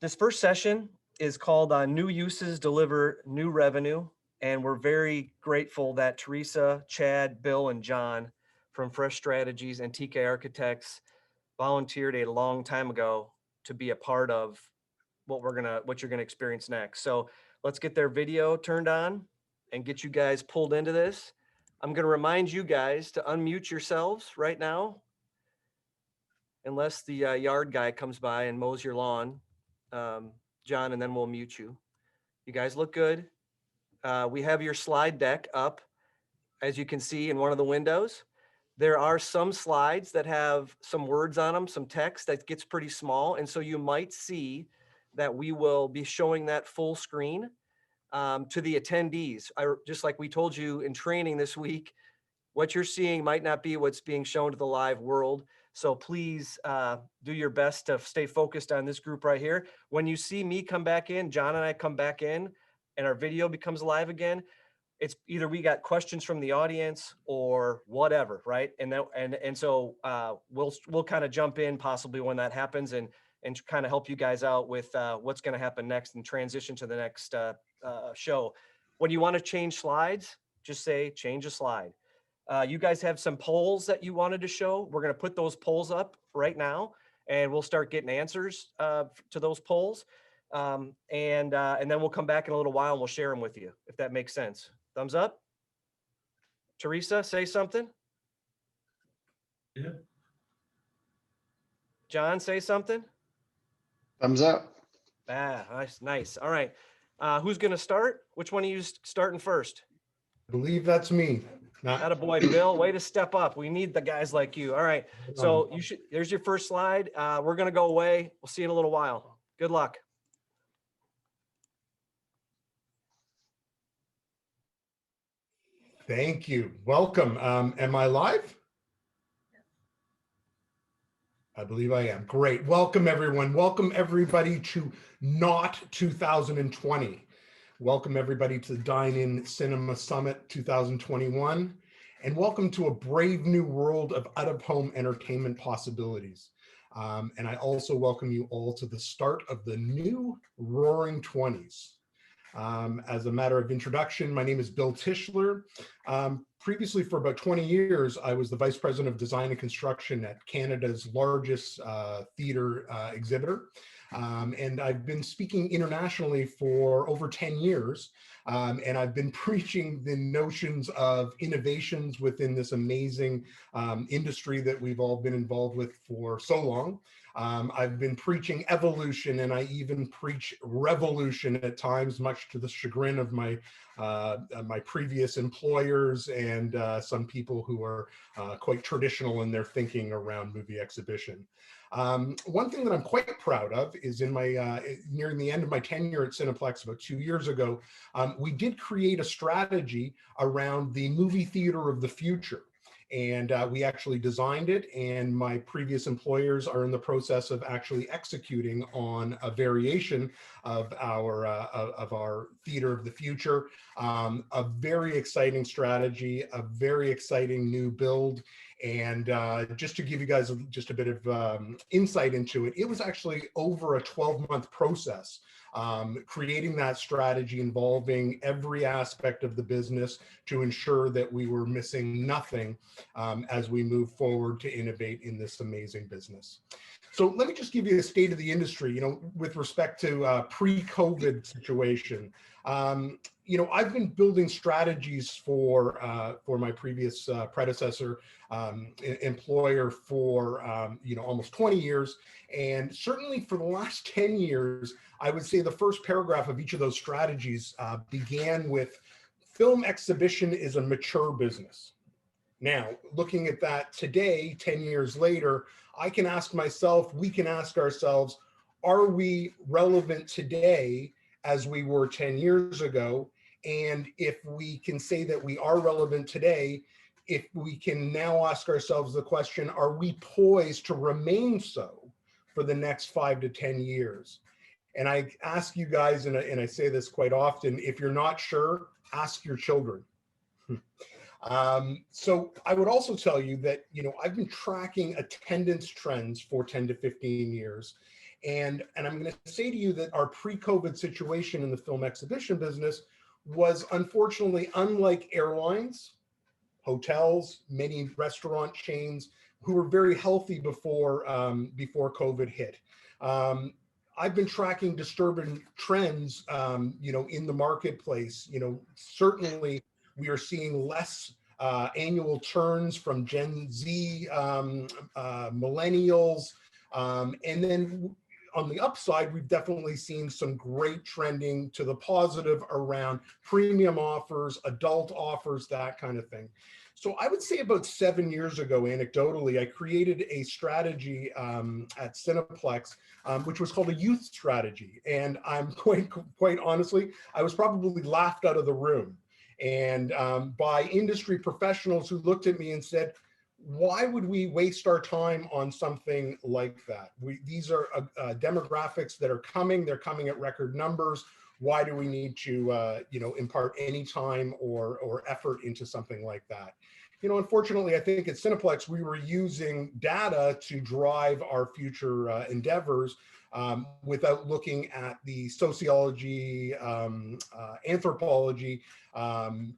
This first session is called New Uses Deliver New Revenue. And we're very grateful that Theresa, Chad, Bill, and John from Fresh Strategies and TK Architects volunteered a long time ago to be a part of what you're gonna experience next. So let's get their video turned on and get you guys pulled into this. I'm gonna remind you guys to unmute yourselves right now, unless the yard guy comes by and mows your lawn, John, and then we'll mute you. You guys look good. We have your slide deck up, as you can see in one of the windows. There are some slides that have some words on them, some text that gets pretty small. And so you might see that we will be showing that full screen to the attendees. Just like we told you in training this week, what you're seeing might not be what's being shown to the live world. So please do your best to stay focused on this group right here. When you see me come back in, John and I come back in, and our video becomes live again, it's either we got questions from the audience or whatever, right? And so we'll kind of jump in possibly when that happens and kind of help you guys out with what's going to happen next and transition to the next show. When you want to change slides, just say change a slide. You guys have some polls that you wanted to show. We're going to put those polls up right now, and we'll start getting answers to those polls. And then we'll come back in a little while and we'll share them with you, if that makes sense. Thumbs up. Theresa, say something. Yeah. John, say something. Thumbs up. Nice. All right. Who's going to start? Which one of you starting first? I believe that's me. Not a boy, Bill. Way to step up. We need the guys like you. All right. So there's your first slide. We're going to go away. We'll see you in a little while. Good luck. Thank you. Welcome. Am I live? I believe I am. Great. Welcome, everyone. Welcome, everybody, to Not 2020. Welcome, everybody, to the Dine-In Cinema Summit 2021. And welcome to a brave new world of out-of-home entertainment possibilities. And I also welcome you all to the start of the new Roaring 20s. As a matter of introduction, my name is Bill Tishler. Previously, for about 20 years, I was the Vice President of Design and Construction at Canada's largest theater exhibitor. And I've been speaking internationally for over 10 years. And I've been preaching the notions of innovations within this amazing industry that we've all been involved with for so long. I've been preaching evolution, and I even preach revolution at times, much to the chagrin of my my previous employers and some people who are quite traditional in their thinking around movie exhibition. One thing that I'm quite proud of is in my nearing the end of my tenure at Cineplex about 2 years ago, we did create a strategy around the movie theater of the future. And we actually designed it, and my previous employers are in the process of actually executing on a variation of our theater of the future. A very exciting strategy, a very exciting new build. And just to give you guys just a bit of insight into it, it was actually over a 12-month process. Creating that strategy involving every aspect of the business to ensure that we were missing nothing as we move forward to innovate in this amazing business. So let me just give you a state of the industry, with respect to pre-COVID situation. I've been building strategies for my previous predecessor employer for almost 20 years, and certainly for the last 10 years, I would say the first paragraph of each of those strategies began with film exhibition is a mature business. Now, looking at that today, 10 years later, I can ask myself, we can ask ourselves, are we relevant today as we were 10 years ago? And if we can say that we are relevant today, if we can now ask ourselves the question, are we poised to remain so for the next 5 to 10 years? And I ask you guys, and I say this quite often, if you're not sure, ask your children. So I would also tell you that, I've been tracking attendance trends for 10 to 15 years. And I'm going to say to you that our pre-COVID situation in the film exhibition business was unfortunately unlike airlines, hotels, many restaurant chains who were very healthy before COVID hit. I've been tracking disturbing trends, in the marketplace. Certainly we are seeing less annual turns from Gen Z, millennials, and then on the upside, we've definitely seen some great trending to the positive around premium offers, adult offers, that kind of thing. So I would say about 7 years ago, anecdotally, I created a strategy at Cineplex, which was called a youth strategy. And I'm quite honestly, I was probably laughed out of the room, and by industry professionals who looked at me and said, why would we waste our time on something like that? These are demographics that are coming. They're coming at record numbers. Why do we need to, impart any time or effort into something like that? Unfortunately, I think at Cineplex, we were using data to drive our future endeavors without looking at the sociology, anthropology,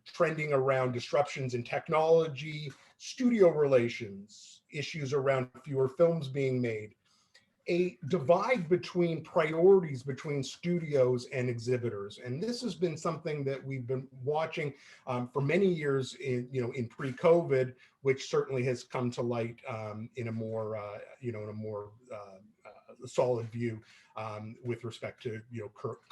trending around disruptions in technology, studio relations, issues around fewer films being made, a divide between priorities between studios and exhibitors. And this has been something that we've been watching for many years in pre-COVID, which certainly has come to light in a more, solid view with respect to,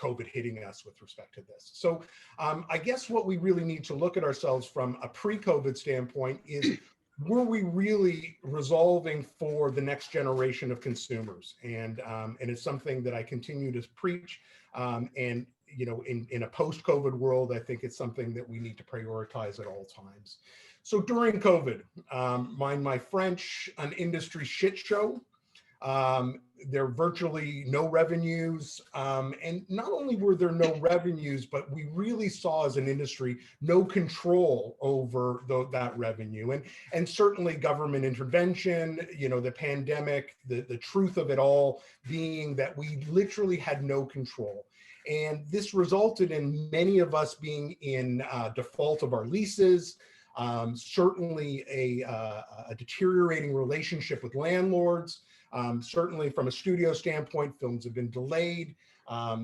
COVID hitting us with respect to this. So I guess what we really need to look at ourselves from a pre-COVID standpoint is, were we really resolving for the next generation of consumers? And it's something that I continue to preach. And in a post-COVID world, I think it's something that we need to prioritize at all times. So during COVID, mind my French, an industry shit show. There are virtually no revenues. And not only were there no revenues, but we really saw as an industry no control over that revenue. And certainly government intervention, the pandemic, the truth of it all being that we literally had no control. And this resulted in many of us being in default of our leases, certainly a deteriorating relationship with landlords. Certainly from a studio standpoint, films have been delayed.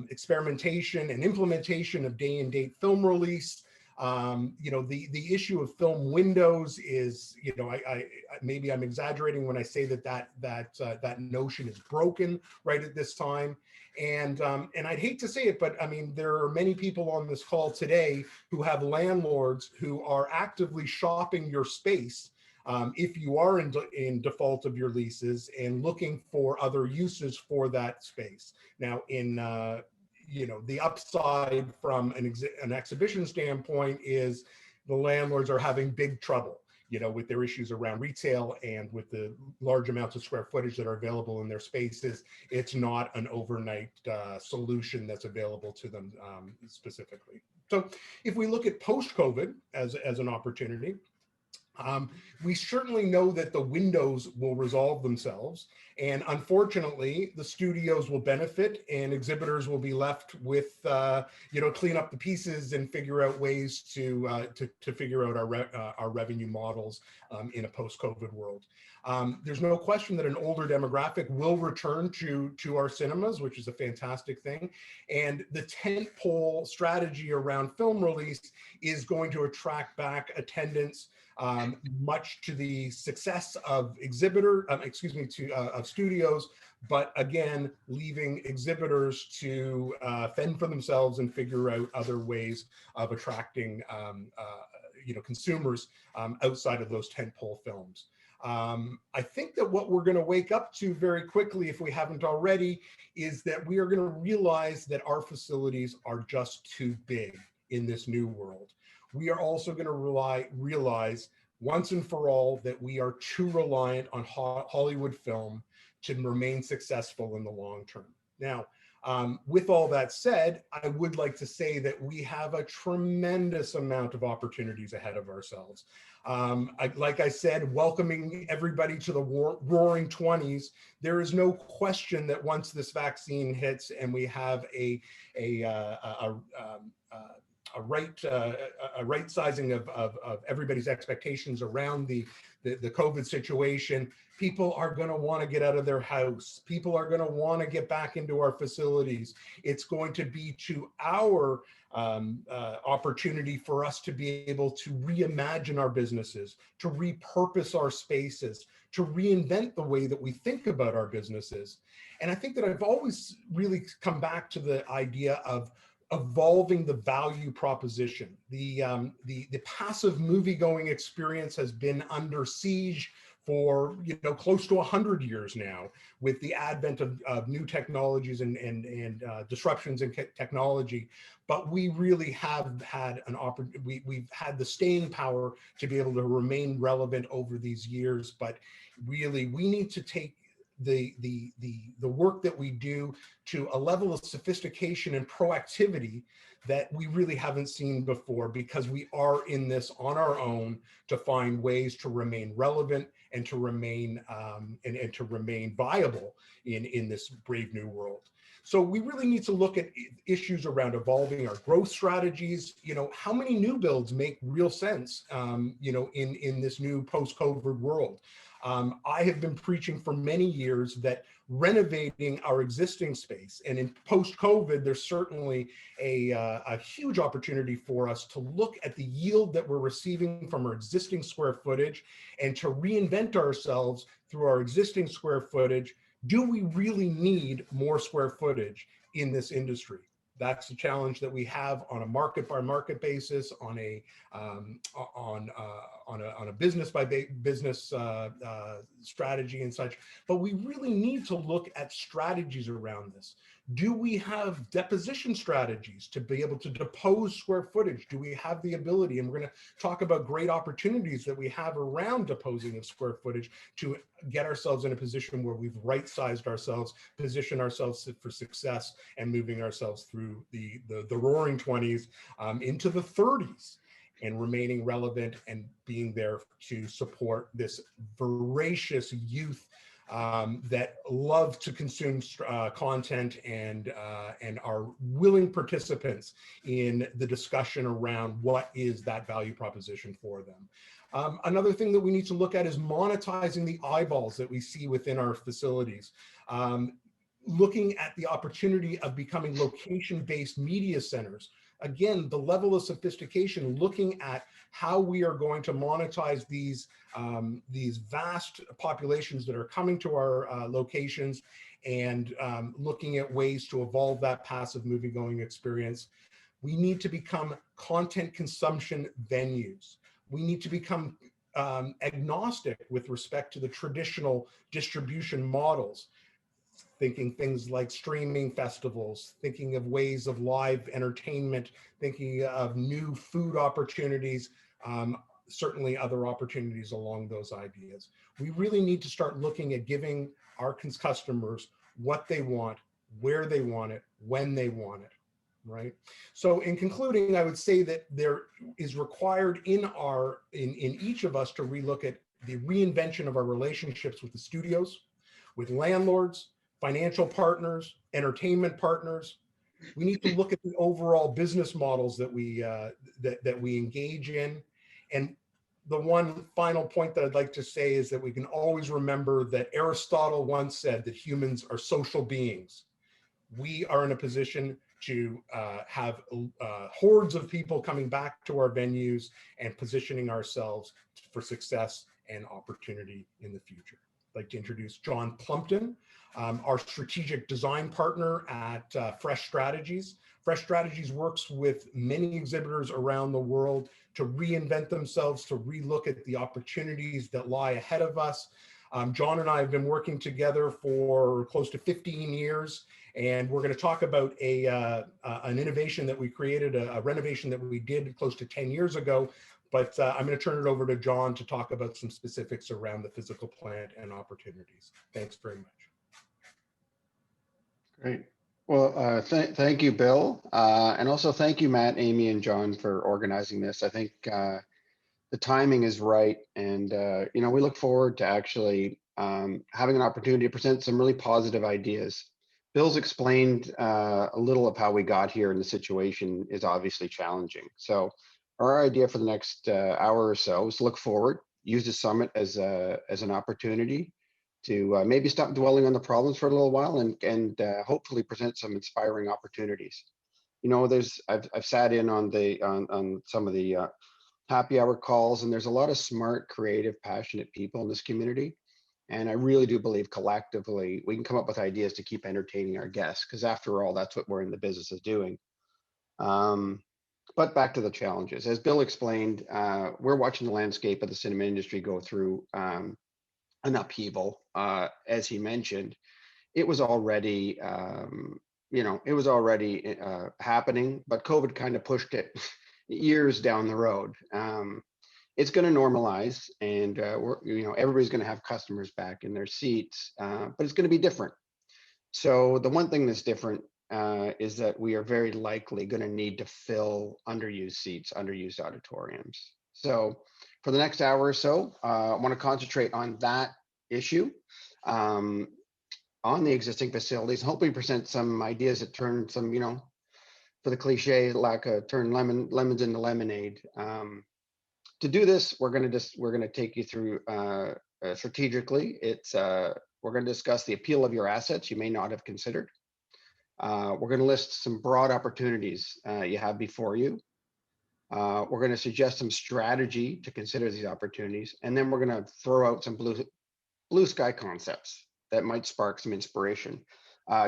Experimentation and implementation of day and date film release. The issue of film windows is, maybe I'm exaggerating when I say that notion is broken right at this time. And I'd hate to say it, but I mean, there are many people on this call today who have landlords who are actively shopping your space if you are in default of your leases and looking for other uses for that space. Now, in the upside from an exhibition standpoint is the landlords are having big trouble, with their issues around retail and with the large amounts of square footage that are available in their spaces. It's not an overnight solution that's available to them specifically. So if we look at post-COVID as an opportunity, we certainly know that the windows will resolve themselves, and unfortunately, the studios will benefit, and exhibitors will be left with, clean up the pieces and figure out ways to figure out our revenue models in a post-COVID world. There's no question that an older demographic will return to our cinemas, which is a fantastic thing, and the tentpole strategy around film release is going to attract back attendance. Much to the success of of studios, but again, leaving exhibitors to fend for themselves and figure out other ways of attracting, consumers outside of those tentpole films. I think that what we're going to wake up to very quickly, if we haven't already, is that we are going to realize that our facilities are just too big in this new world. We are also going to realize once and for all that we are too reliant on Hollywood film to remain successful in the long term. Now, With all that said, I would like to say that we have a tremendous amount of opportunities ahead of ourselves. Like I said, welcoming everybody to the roaring 20s, there is no question that once this vaccine hits and we have a right sizing of everybody's expectations around the COVID situation, people are going to want to get out of their house. People are going to want to get back into our facilities. It's going to be to our opportunity for us to be able to reimagine our businesses, to repurpose our spaces, to reinvent the way that we think about our businesses. And I think that I've always really come back to the idea of evolving the value proposition. The passive movie-going experience has been under siege for close to 100 years now, with the advent of new technologies and disruptions in technology. But we really have had an opportunity. We've had the staying power to be able to remain relevant over these years. But really, we need to take the work that we do to a level of sophistication and proactivity that we really haven't seen before, because we are in this on our own to find ways to remain relevant and to remain and to remain viable in this brave new world. So we really need to look at issues around evolving our growth strategies. How many new builds make real sense in this new post-COVID world? I have been preaching for many years that renovating our existing space, and in post-COVID, there's certainly a huge opportunity for us to look at the yield that we're receiving from our existing square footage and to reinvent ourselves through our existing square footage. Do we really need more square footage in this industry? That's the challenge that we have on a market by market basis, on a business by business strategy and such. But we really need to look at strategies around this. Do we have deposition strategies to be able to depose square footage? Do we have the ability? And we're going to talk about great opportunities that we have around deposing of square footage to get ourselves in a position where we've right-sized ourselves, position ourselves for success, and moving ourselves through the roaring 20s into the 30s, and remaining relevant and being there to support this voracious youth that love to consume content and are willing participants in the discussion around what is that value proposition for them. Another thing that we need to look at is monetizing the eyeballs that we see within our facilities. Looking at the opportunity of becoming location-based media centers. Again, the level of sophistication, looking at how we are going to monetize these vast populations that are coming to our locations, and looking at ways to evolve that passive movie-going experience. We need to become content consumption venues. We need to become agnostic with respect to the traditional distribution models. Thinking things like streaming festivals, thinking of ways of live entertainment, thinking of new food opportunities, certainly other opportunities along those ideas. We really need to start looking at giving our customers what they want, where they want it, when they want it, right? So in concluding, I would say that there is required in each of us to relook at the reinvention of our relationships with the studios, with landlords, financial partners, entertainment partners. We need to look at the overall business models that we engage in. And the one final point that I'd like to say is that we can always remember that Aristotle once said that humans are social beings. We are in a position to have hordes of people coming back to our venues and positioning ourselves for success and opportunity in the future. I'd like to introduce John Plumpton, our strategic design partner at Fresh Strategies. Fresh Strategies works with many exhibitors around the world to reinvent themselves, to relook at the opportunities that lie ahead of us. John and I have been working together for close to 15 years, and we're going to talk about an innovation that we created, a renovation that we did close to 10 years ago. But I'm going to turn it over to John to talk about some specifics around the physical plant and opportunities. Thanks very much. Great. Well, thank you, Bill. And also thank you, Matt, Amy, and John for organizing this. I think the timing is right. And, we look forward to actually having an opportunity to present some really positive ideas. Bill's explained a little of how we got here, and the situation is obviously challenging. So our idea for the next hour or so is to look forward, use the summit as an opportunity to maybe stop dwelling on the problems for a little while, and hopefully present some inspiring opportunities. I've sat in on on some of the happy hour calls, and there's a lot of smart, creative, passionate people in this community. And I really do believe collectively we can come up with ideas to keep entertaining our guests, because after all, that's what we're in the business of doing. Um, but back to the challenges. As Bill explained, we're watching the landscape of the cinema industry go through an upheaval. As he mentioned, it was already, happening, but COVID kind of pushed it years down the road. It's going to normalize, and everybody's going to have customers back in their seats, but it's going to be different. So the one thing that's different is that we are very likely going to need to fill underused seats, underused auditoriums. So for the next hour or so, I want to concentrate on that issue, on the existing facilities, and hopefully present some ideas that turn some, for the cliche, turn lemons into lemonade. To do this, we're going to take you through strategically. We're going to discuss the appeal of your assets you may not have considered. We're going to list some broad opportunities you have before you. We're going to suggest some strategy to consider these opportunities, and then we're going to throw out some blue sky concepts that might spark some inspiration.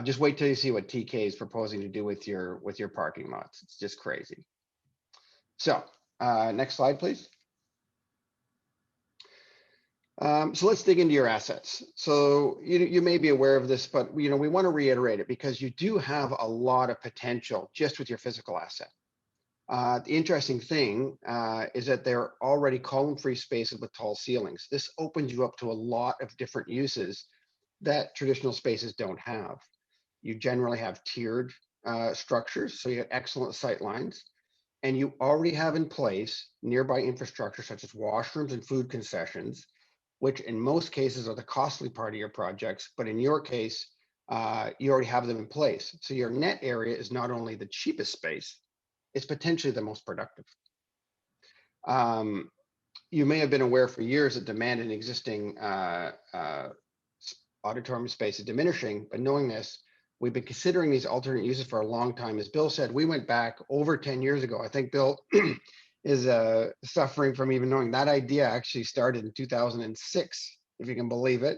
Just wait till you see what TK is proposing to do with your parking lots. It's just crazy. So next slide, please. So let's dig into your assets. So you may be aware of this, but we want to reiterate it because you do have a lot of potential just with your physical asset. The interesting thing is that they're already column-free spaces with tall ceilings. This opens you up to a lot of different uses that traditional spaces don't have. You generally have tiered structures, so you have excellent sight lines, and you already have in place nearby infrastructure such as washrooms and food concessions, which in most cases are the costly part of your projects, but in your case, you already have them in place. So your net area is not only the cheapest space, it's potentially the most productive. You may have been aware for years that demand in existing auditorium space is diminishing, but knowing this, we've been considering these alternate uses for a long time. As Bill said, we went back over 10 years ago. I think Bill is suffering from even knowing that idea actually started in 2006, if you can believe it,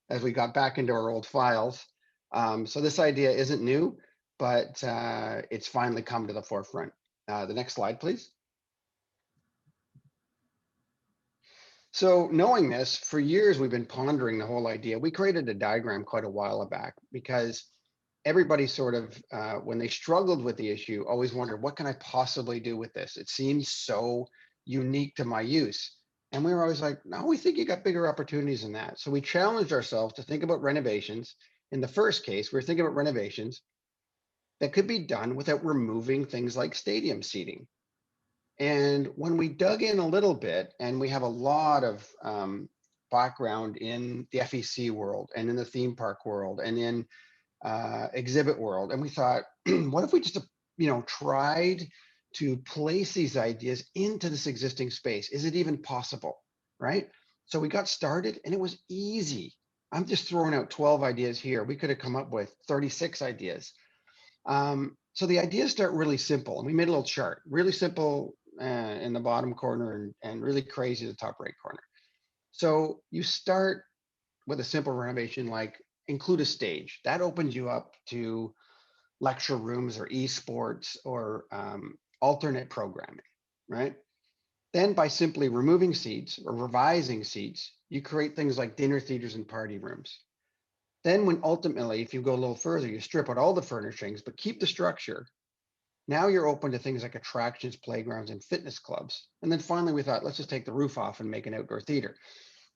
as we got back into our old files. So this idea isn't new, but it's finally come to the forefront. The next slide, please. So knowing this, for years we've been pondering the whole idea. We created a diagram quite a while back because everybody sort of, when they struggled with the issue, always wondered, what can I possibly do with this? It seems so unique to my use. And we were always like, no, we think you got bigger opportunities than that. So we challenged ourselves to think about renovations. In the first case, we were thinking about renovations that could be done without removing things like stadium seating. And when we dug in a little bit, and we have a lot of background in the FEC world and in the theme park world and in exhibit world, and we thought, what if we just tried to place these ideas into this existing space? Is it even possible, right? So we got started, and it was easy. I'm just throwing out 12 ideas here. We could have come up with 36 ideas. So the ideas start really simple, and we made a little chart, really simple in the bottom corner and really crazy in the top right corner. So you start with a simple renovation like include a stage. That opens you up to lecture rooms or esports or alternate programming, right? Then by simply removing seats or revising seats, you create things like dinner theaters and party rooms. Then when ultimately, if you go a little further, you strip out all the furnishings, but keep the structure. Now you're open to things like attractions, playgrounds, and fitness clubs. And then finally, we thought, let's just take the roof off and make an outdoor theater.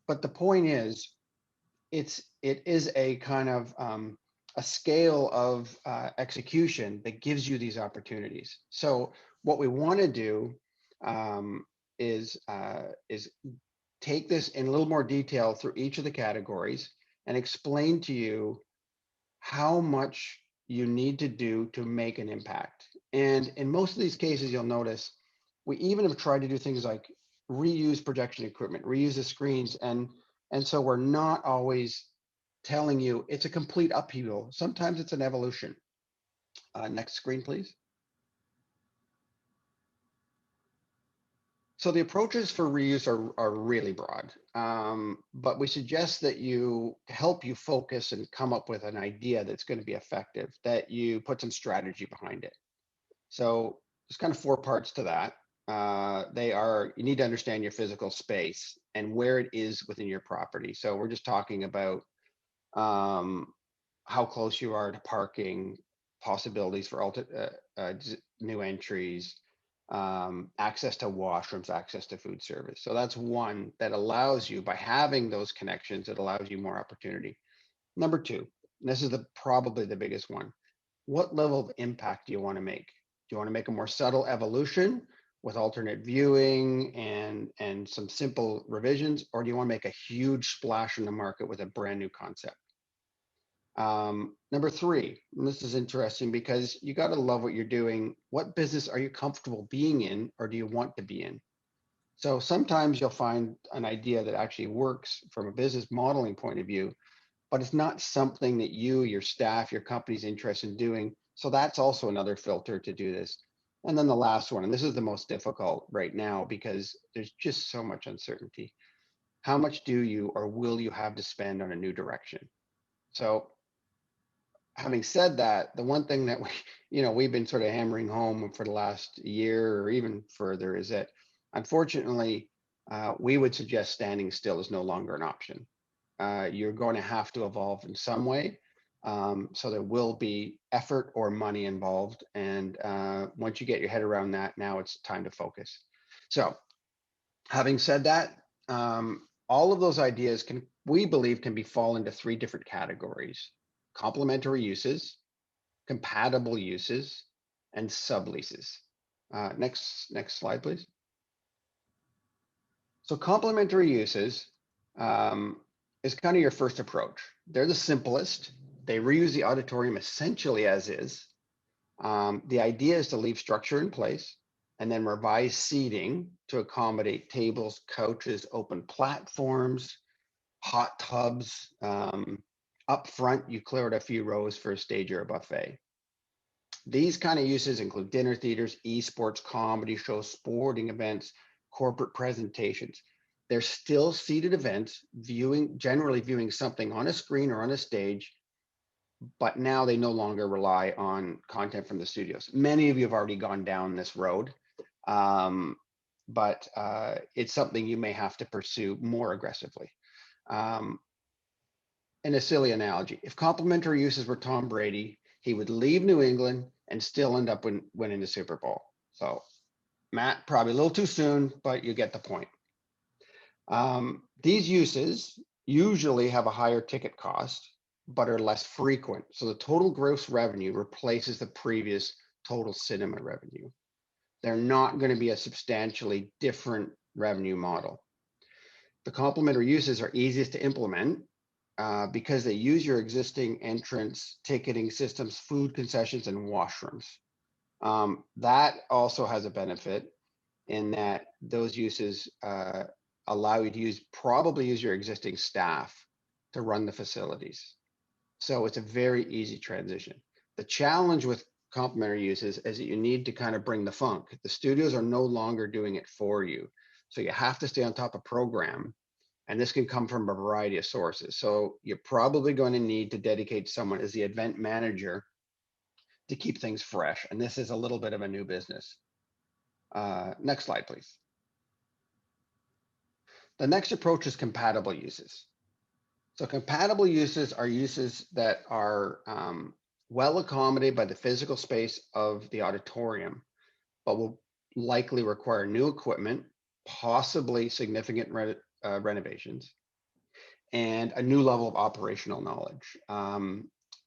But the point is, it is a kind of a scale of execution that gives you these opportunities. So what we want to do is take this in a little more detail through each of the categories and explain to you how much you need to do to make an impact. And in most of these cases, you'll notice we even have tried to do things like reuse projection equipment, reuse the screens, and so we're not always telling you it's a complete upheaval. Sometimes it's an evolution. Next screen, please. So the approaches for reuse are really broad, but we suggest that to help you focus and come up with an idea that's going to be effective, that you put some strategy behind it. So there's kind of 4 parts to that. You need to understand your physical space and where it is within your property. So we're just talking about how close you are to parking, possibilities for new entries, access to washrooms, access to food service. So that's one that allows you, by having those connections, it allows you more opportunity. Number 2, and this is probably the biggest one. What level of impact do you want to make? Do you want to make a more subtle evolution with alternate viewing and some simple revisions, or do you want to make a huge splash in the market with a brand new concept? Number 3, and this is interesting because you got to love what you're doing. What business are you comfortable being in, or do you want to be in? So sometimes you'll find an idea that actually works from a business modeling point of view, but it's not something that you, your staff, your company's interested in doing. So that's also another filter to do this. And then the last one, and this is the most difficult right now because there's just so much uncertainty. How much do you or will you have to spend on a new direction? So having said that, the one thing that we've been sort of hammering home for the last year or even further is that unfortunately, we would suggest standing still is no longer an option. You're going to have to evolve in some way. So there will be effort or money involved. And once you get your head around that, now it's time to focus. So having said that, all of those ideas we believe can be fall into 3 different categories: complementary uses, compatible uses, and subleases. Next slide, please. So complementary uses is kind of your first approach. They're the simplest. They reuse the auditorium essentially as is. The idea is to leave structure in place and then revise seating to accommodate tables, couches, open platforms, hot tubs. Up front, you cleared a few rows for a stage or a buffet. These kind of uses include dinner theaters, esports, comedy shows, sporting events, corporate presentations. They're still seated events, generally viewing something on a screen or on a stage, but now they no longer rely on content from the studios. Many of you have already gone down this road, but it's something you may have to pursue more aggressively. In a silly analogy, if complementary uses were Tom Brady, he would leave New England and still end up winning the Super Bowl. So, Matt, probably a little too soon, but you get the point. These uses usually have a higher ticket cost, but are less frequent. So the total gross revenue replaces the previous total cinema revenue. They're not going to be a substantially different revenue model. The complementary uses are easiest to implement because they use your existing entrance, ticketing systems, food concessions, and washrooms. That also has a benefit in that those uses allow you to probably use your existing staff to run the facilities. So it's a very easy transition. The challenge with complementary uses is that you need to kind of bring the funk. The studios are no longer doing it for you. So you have to stay on top of program. And this can come from a variety of sources. So you're probably going to need to dedicate someone as the event manager to keep things fresh. And this is a little bit of a new business. Next slide, please. The next approach is compatible uses. So compatible uses are uses that are well accommodated by the physical space of the auditorium, but will likely require new equipment, possibly significant renovations, and a new level of operational knowledge.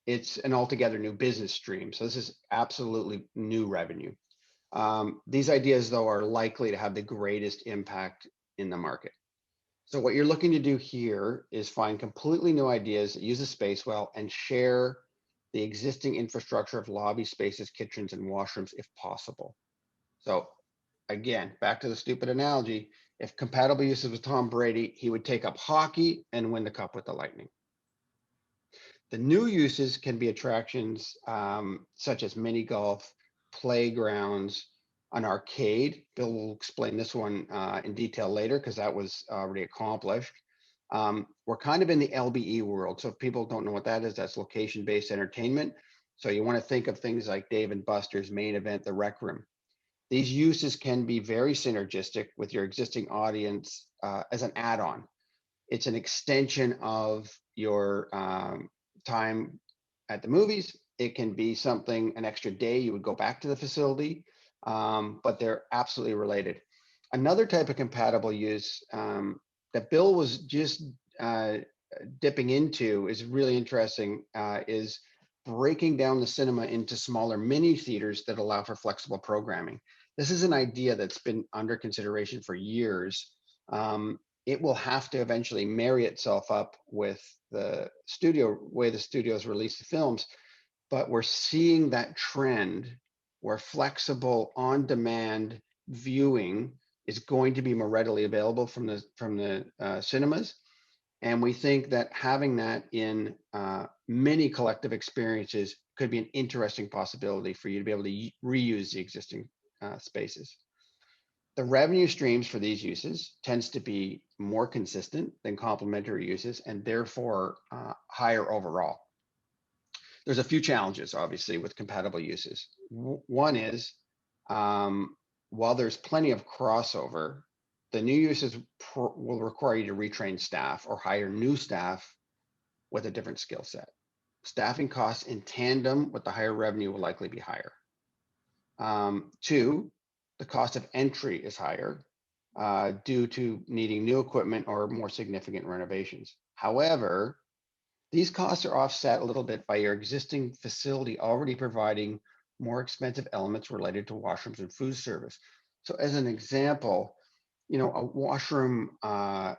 it's an altogether new business stream. So this is absolutely new revenue. These ideas, though, are likely to have the greatest impact in the market. So what you're looking to do here is find completely new ideas that use the space well and share the existing infrastructure of lobby spaces, kitchens, and washrooms if possible. So again, back to the stupid analogy, if compatible uses with Tom Brady, he would take up hockey and win the cup with the Lightning. The new uses can be attractions such as mini golf, playgrounds, an arcade. Bill will explain this one in detail later because that was already accomplished. We're kind of in the LBE world. So if people don't know what that is, that's location-based entertainment. So you want to think of things like Dave and Buster's, Main Event, the Rec Room. These uses can be very synergistic with your existing audience as an add-on. It's an extension of your time at the movies. It can be something, an extra day you would go back to the facility, but they're absolutely related. Another type of compatible use that Bill was just dipping into is really interesting, is breaking down the cinema into smaller mini theaters that allow for flexible programming. This is an idea that's been under consideration for years. It will have to eventually marry itself up with the way the studios release the films, but we're seeing that trend where flexible on-demand viewing is going to be more readily available from the cinemas. And we think that having that in many collective experiences could be an interesting possibility for you to be able to reuse the existing spaces. The revenue streams for these uses tends to be more consistent than complementary uses and therefore higher overall. There's a few challenges, obviously, with compatible uses. One is, while there's plenty of crossover, the new uses will require you to retrain staff or hire new staff with a different skill set. Staffing costs in tandem with the higher revenue will likely be higher. Two, the cost of entry is higher due to needing new equipment or more significant renovations. However, these costs are offset a little bit by your existing facility already providing more expensive elements related to washrooms and food service. So as an example, a washroom, to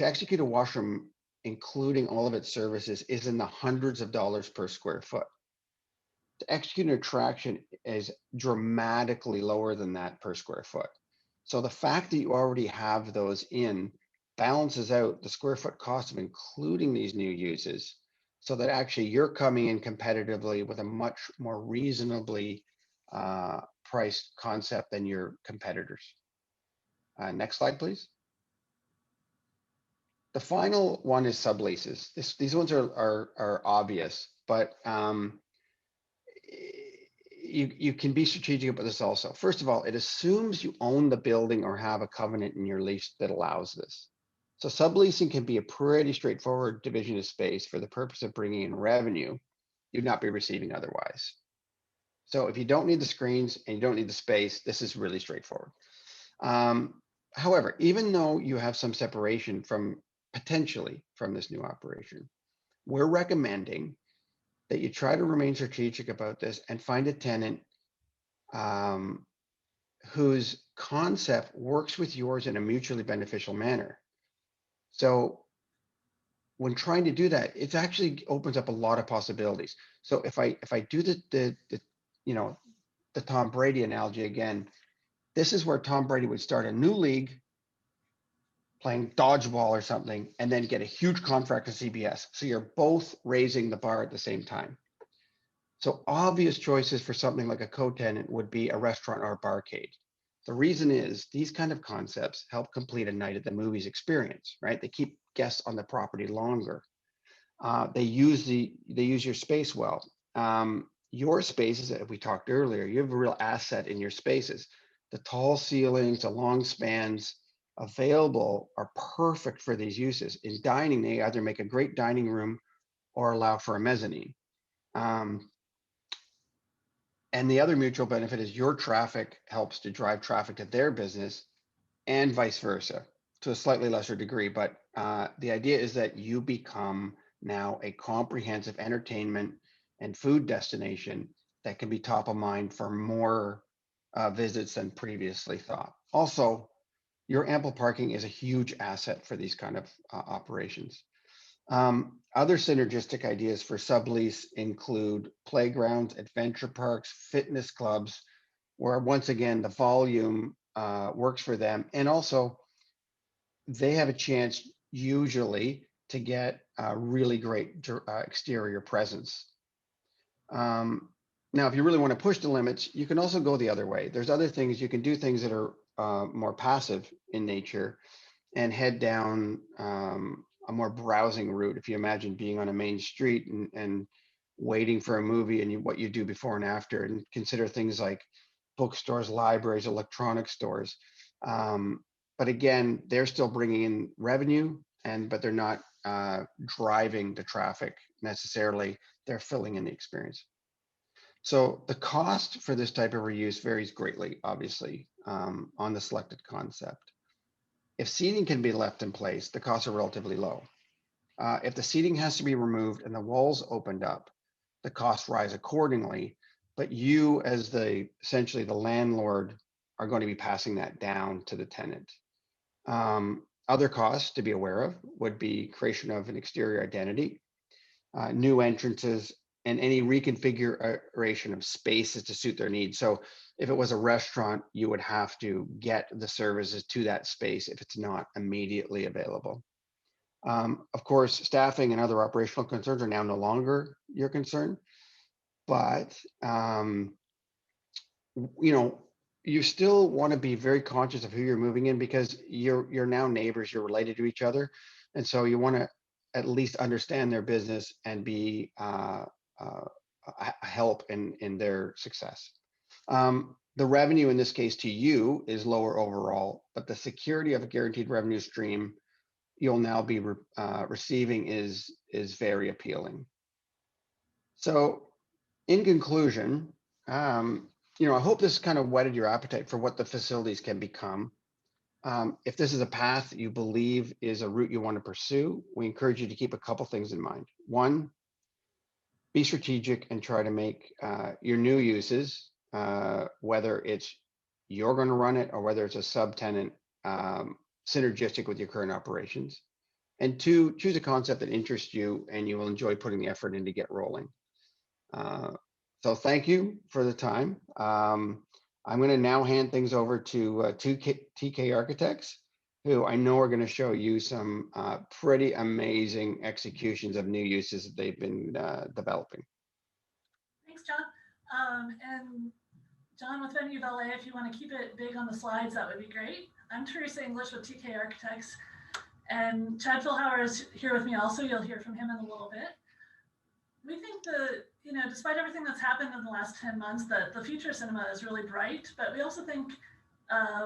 execute a washroom, including all of its services, is in the hundreds of dollars per square foot. To execute an attraction is dramatically lower than that per square foot. So the fact that you already have those in balances out the square foot cost of including these new uses so that actually you're coming in competitively with a much more reasonably priced concept than your competitors. Next slide, please. The final one is subleases. These ones are obvious, but you can be strategic about this also. First of all, it assumes you own the building or have a covenant in your lease that allows this. So subleasing can be a pretty straightforward division of space for the purpose of bringing in revenue you'd not be receiving otherwise. So if you don't need the screens and you don't need the space, this is really straightforward. However, even though you have some separation potentially from this new operation, we're recommending that you try to remain strategic about this and find a tenant whose concept works with yours in a mutually beneficial manner. So when trying to do that, it actually opens up a lot of possibilities. So if I do the Tom Brady analogy again, this is where Tom Brady would start a new league playing dodgeball or something, and then get a huge contract to CBS. So you're both raising the bar at the same time. So obvious choices for something like a co-tenant would be a restaurant or a barcade. The reason is these kind of concepts help complete a night at the movies experience, right? They keep guests on the property longer. They use your space well. Your spaces, as we talked earlier, you have a real asset in your spaces. The tall ceilings, the long spans available are perfect for these uses. In dining, they either make a great dining room or allow for a mezzanine. And the other mutual benefit is your traffic helps to drive traffic to their business and vice versa to a slightly lesser degree. But the idea is that you become now a comprehensive entertainment and food destination that can be top of mind for more visits than previously thought. Also, your ample parking is a huge asset for these kind of operations. Other synergistic ideas for sublease include playgrounds, adventure parks, fitness clubs, where once again, the volume works for them. And also they have a chance usually to get a really great exterior presence. Now, if you really want to push the limits, you can also go the other way. There's other things, you can do things that are more passive in nature and head down a more browsing route. If you imagine being on a main street and waiting for a movie and what you do before and after, and consider things like bookstores, libraries, electronic stores. But again, they're still bringing in revenue, but they're not driving the traffic necessarily. They're filling in the experience. So the cost for this type of reuse varies greatly, obviously, on the selected concept. If seating can be left in place, the costs are relatively low. If the seating has to be removed and the walls opened up, the costs rise accordingly, but you as essentially the landlord are going to be passing that down to the tenant. Other costs to be aware of would be creation of an exterior identity, new entrances, and any reconfiguration of spaces to suit their needs. So if it was a restaurant, you would have to get the services to that space if it's not immediately available. Of course, staffing and other operational concerns are now no longer your concern, but you still want to be very conscious of who you're moving in, because you're now neighbors, you're related to each other, and so you want to at least understand their business and be a help in their success. The revenue in this case to you is lower overall, but the security of a guaranteed revenue stream you'll now be receiving is very appealing. So in conclusion, I hope this kind of whetted your appetite for what the facilities can become. If this is a path you believe is a route you want to pursue, we encourage you to keep a couple things in mind. One, be strategic and try to make your new uses, whether it's you're going to run it or whether it's a subtenant, synergistic with your current operations. And two, choose a concept that interests you and you will enjoy putting the effort in to get rolling. So thank you for the time. I'm going to now hand things over to TK Architects, who I know are going to show you some pretty amazing executions of new uses that they've been developing. Thanks, John. And John, with Venue Valet, if you want to keep it big on the slides, that would be great. I'm Theresa English with TK Architects, and Chad Philhour is here with me also. You'll hear from him in a little bit. We think that, despite everything that's happened in the last 10 months, that the future of cinema is really bright, but we also think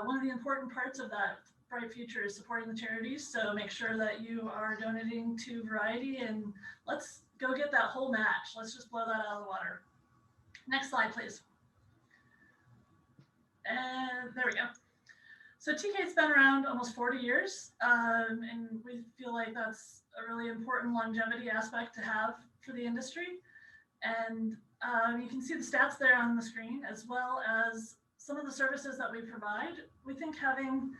one of the important parts of that bright future is supporting the charities. So make sure that you are donating to Variety, and let's go get that whole match. Let's just blow that out of the water. Next slide, please. And there we go. So TK's been around almost 40 years, and we feel like that's a really important longevity aspect to have for the industry. And you can see the stats there on the screen, as well as some of the services that we provide. We think having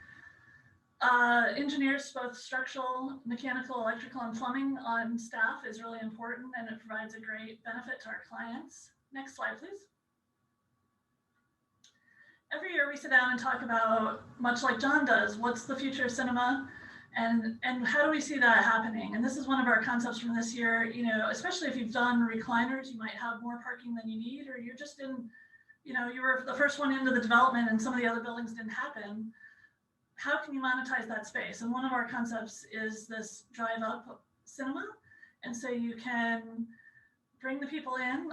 engineers, both structural, mechanical, electrical, and plumbing on staff is really important, and it provides a great benefit to our clients. Next slide, please. Every year we sit down and talk about, much like John does, what's the future of cinema and how do we see that happening? And this is one of our concepts from this year, especially if you've done recliners, you might have more parking than you need, or you're just in, you were the first one into the development and some of the other buildings didn't happen. How can you monetize that space? And one of our concepts is this drive up cinema. And so you can bring the people in,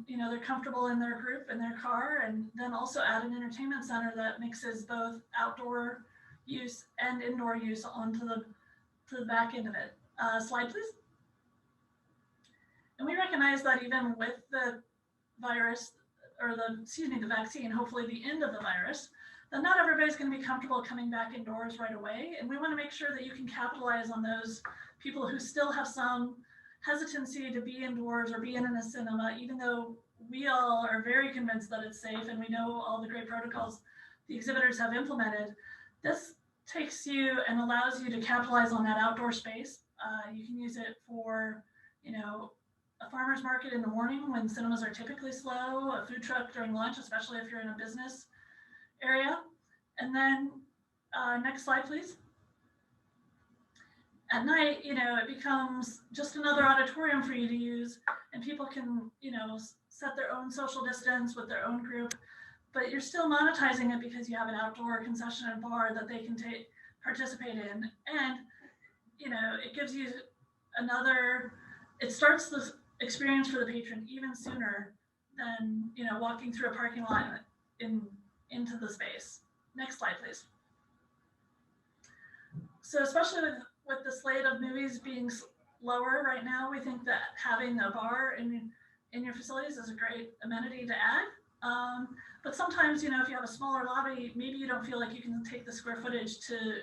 they're comfortable in their group, in their car, and then also add an entertainment center that mixes both outdoor use and indoor use onto the back end of it. Slide, please. And we recognize that even with the virus, or the vaccine, hopefully the end of the virus, that not everybody's going to be comfortable coming back indoors right away. And we want to make sure that you can capitalize on those people who still have some hesitancy to be indoors or be in a cinema, even though we all are very convinced that it's safe and we know all the great protocols the exhibitors have implemented. This takes you and allows you to capitalize on that outdoor space. You can use it for, a farmer's market in the morning when cinemas are typically slow, a food truck during lunch, especially if you're in a business area. And then next slide, please. At night, it becomes just another auditorium for you to use, and people can, set their own social distance with their own group, but you're still monetizing it because you have an outdoor concession and bar that they can participate in. And, it gives you it starts the experience for the patron even sooner than, walking through a parking lot into the space. Next slide, please. So especially with the slate of movies being lower right now, we think that having a bar in your facilities is a great amenity to add. But sometimes, if you have a smaller lobby, maybe you don't feel like you can take the square footage to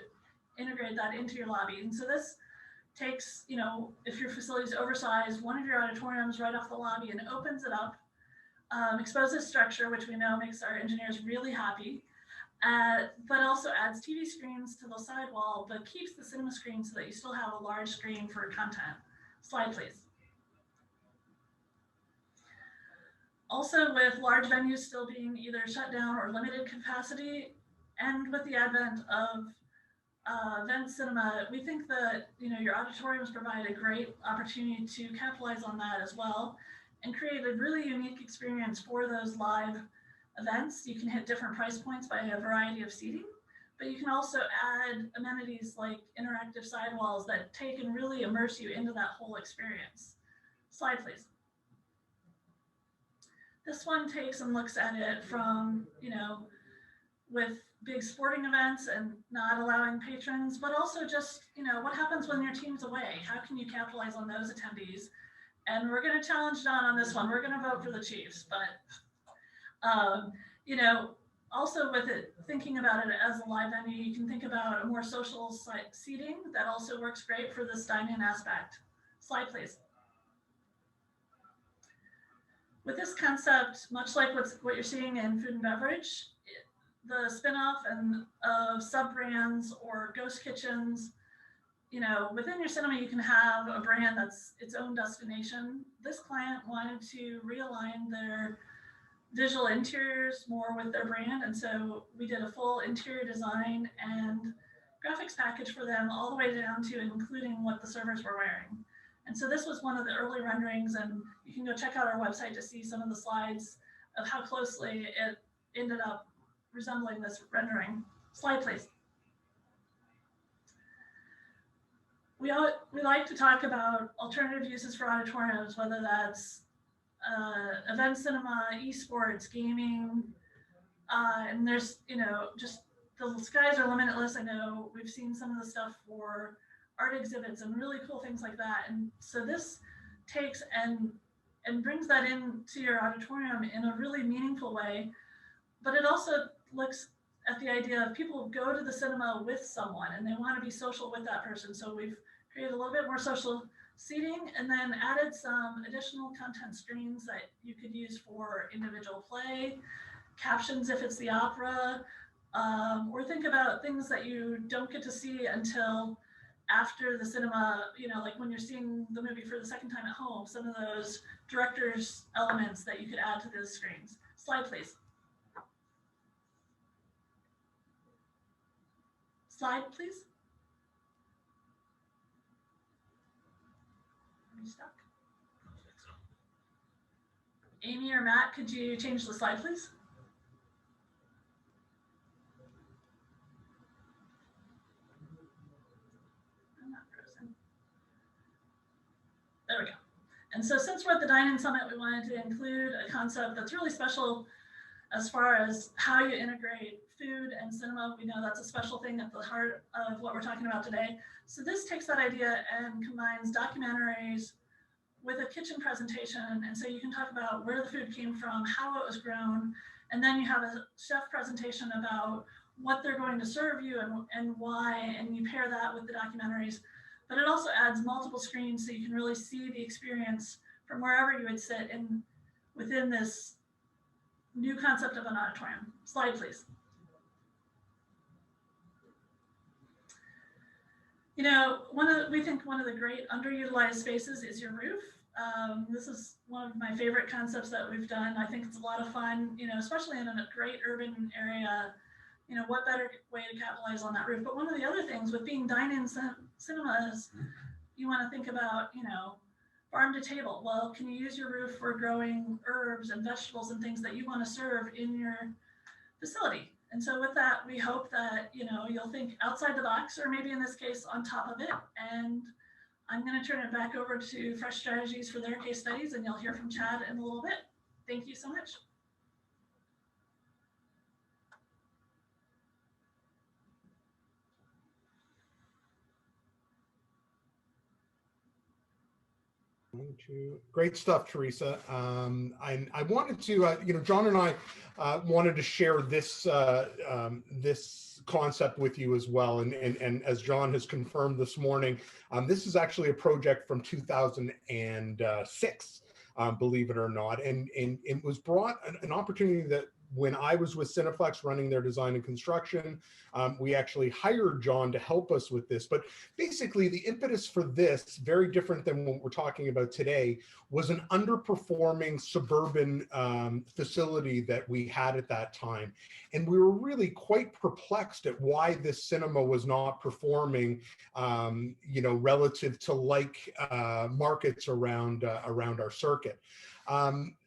integrate that into your lobby. And so this takes, if your facility is oversized, one of your auditoriums right off the lobby and opens it up, exposes structure, which we know makes our engineers really happy. But also adds TV screens to the sidewall, but keeps the cinema screen so that you still have a large screen for content. Slide, please. Also, with large venues still being either shut down or limited capacity, and with the advent of event cinema, we think that your auditoriums provide a great opportunity to capitalize on that as well, and create a really unique experience for those live events. You can hit different price points by a variety of seating, but you can also add amenities like interactive sidewalls that take and really immerse you into that whole experience. Slide, please. This one takes and looks at it from, with big sporting events and not allowing patrons, but also just, what happens when your team's away? How can you capitalize on those attendees? And we're going to challenge John on this one. We're going to vote for the Chiefs, but also with it, thinking about it as a live venue, you can think about a more social seating that also works great for this dine-in aspect. Slide, please. With this concept, much like what you're seeing in food and beverage, the spinoff of sub-brands or ghost kitchens, within your cinema, you can have a brand that's its own destination. This client wanted to realign their visual interiors more with their brand. And so we did a full interior design and graphics package for them, all the way down to including what the servers were wearing. And so this was one of the early renderings, and you can go check out our website to see some of the slides of how closely it ended up resembling this rendering. Slide, please. We like to talk about alternative uses for auditoriums, whether that's event cinema, esports, gaming, and there's, just the skies are limitless. I know we've seen some of the stuff for art exhibits and really cool things like that. And so this takes and brings that into your auditorium in a really meaningful way. But it also looks at the idea of people go to the cinema with someone and they want to be social with that person. So we've created a little bit more social seating and then added some additional content screens that you could use for individual play, captions if it's the opera, or think about things that you don't get to see until after the cinema, like when you're seeing the movie for the second time at home, some of those director's elements that you could add to those screens. Slide, please. Slide, please. Are you stuck? Amy or Matt, could you change the slide, please? I'm not frozen. There we go. And so since we're at the Dine-In Summit, we wanted to include a concept that's really special as far as how you integrate food and cinema. We know that's a special thing at the heart of what we're talking about today. So this takes that idea and combines documentaries with a kitchen presentation. And so you can talk about where the food came from, how it was grown, and then you have a chef presentation about what they're going to serve you and why, and you pair that with the documentaries. but it also adds multiple screens so you can really see the experience from wherever you would sit in within this new concept of an auditorium. Slide, please. You know, we think one of the great underutilized spaces is your roof. This is one of my favorite concepts that we've done. I think it's a lot of fun, you know, especially in a great urban area. You know, what better way to capitalize on that roof? But one of the other things with being dine-in cinemas, you want to think about, you know, farm to table. Well, can you use your roof for growing herbs and vegetables and things that you want to serve in your facility? And so with that, we hope that, you know, you'll think outside the box, or maybe in this case on top of it. And I'm going to turn it back over to Fresh Strategies for their case studies, and you'll hear from Chad in a little bit. Thank you so much. Great stuff, Theresa. I wanted to, you know, John and I wanted to share this this concept with you as well. And as John has confirmed this morning, this is actually a project from 2006, believe it or not. And it was brought an opportunity that when I was with Cineplex running their design and construction, we actually hired John to help us with this. But basically the impetus for this, very different than what we're talking about today, was an underperforming suburban facility that we had at that time. And we were really quite perplexed at why this cinema was not performing, you know, relative to like markets around our circuit.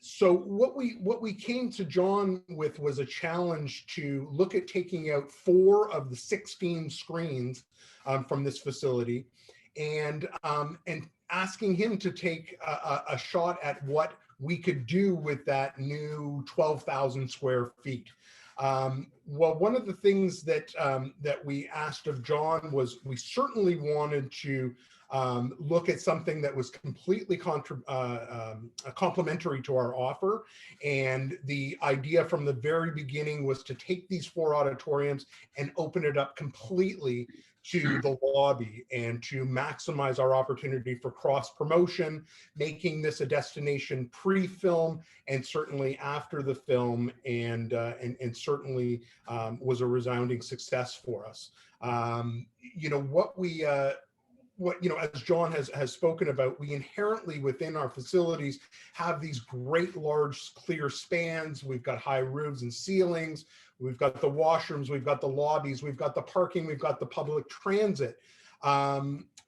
So what we came to John with was a challenge to look at taking out 4 of the 16 screens from this facility, and asking him to take a shot at what we could do with that new 12,000 square feet. Well, one of the things that that we asked of John was we certainly wanted to look at something that was completely complementary to our offer. And the idea from the very beginning was to take these 4 auditoriums and open it up completely to the lobby and to maximize our opportunity for cross promotion, making this a destination pre-film and certainly after the film, and certainly was a resounding success for us. You know, what you know, as John has spoken about, we inherently within our facilities have these great large clear spans. We've got high roofs and ceilings. We've got the washrooms, we've got the lobbies, we've got the parking, we've got the public transit.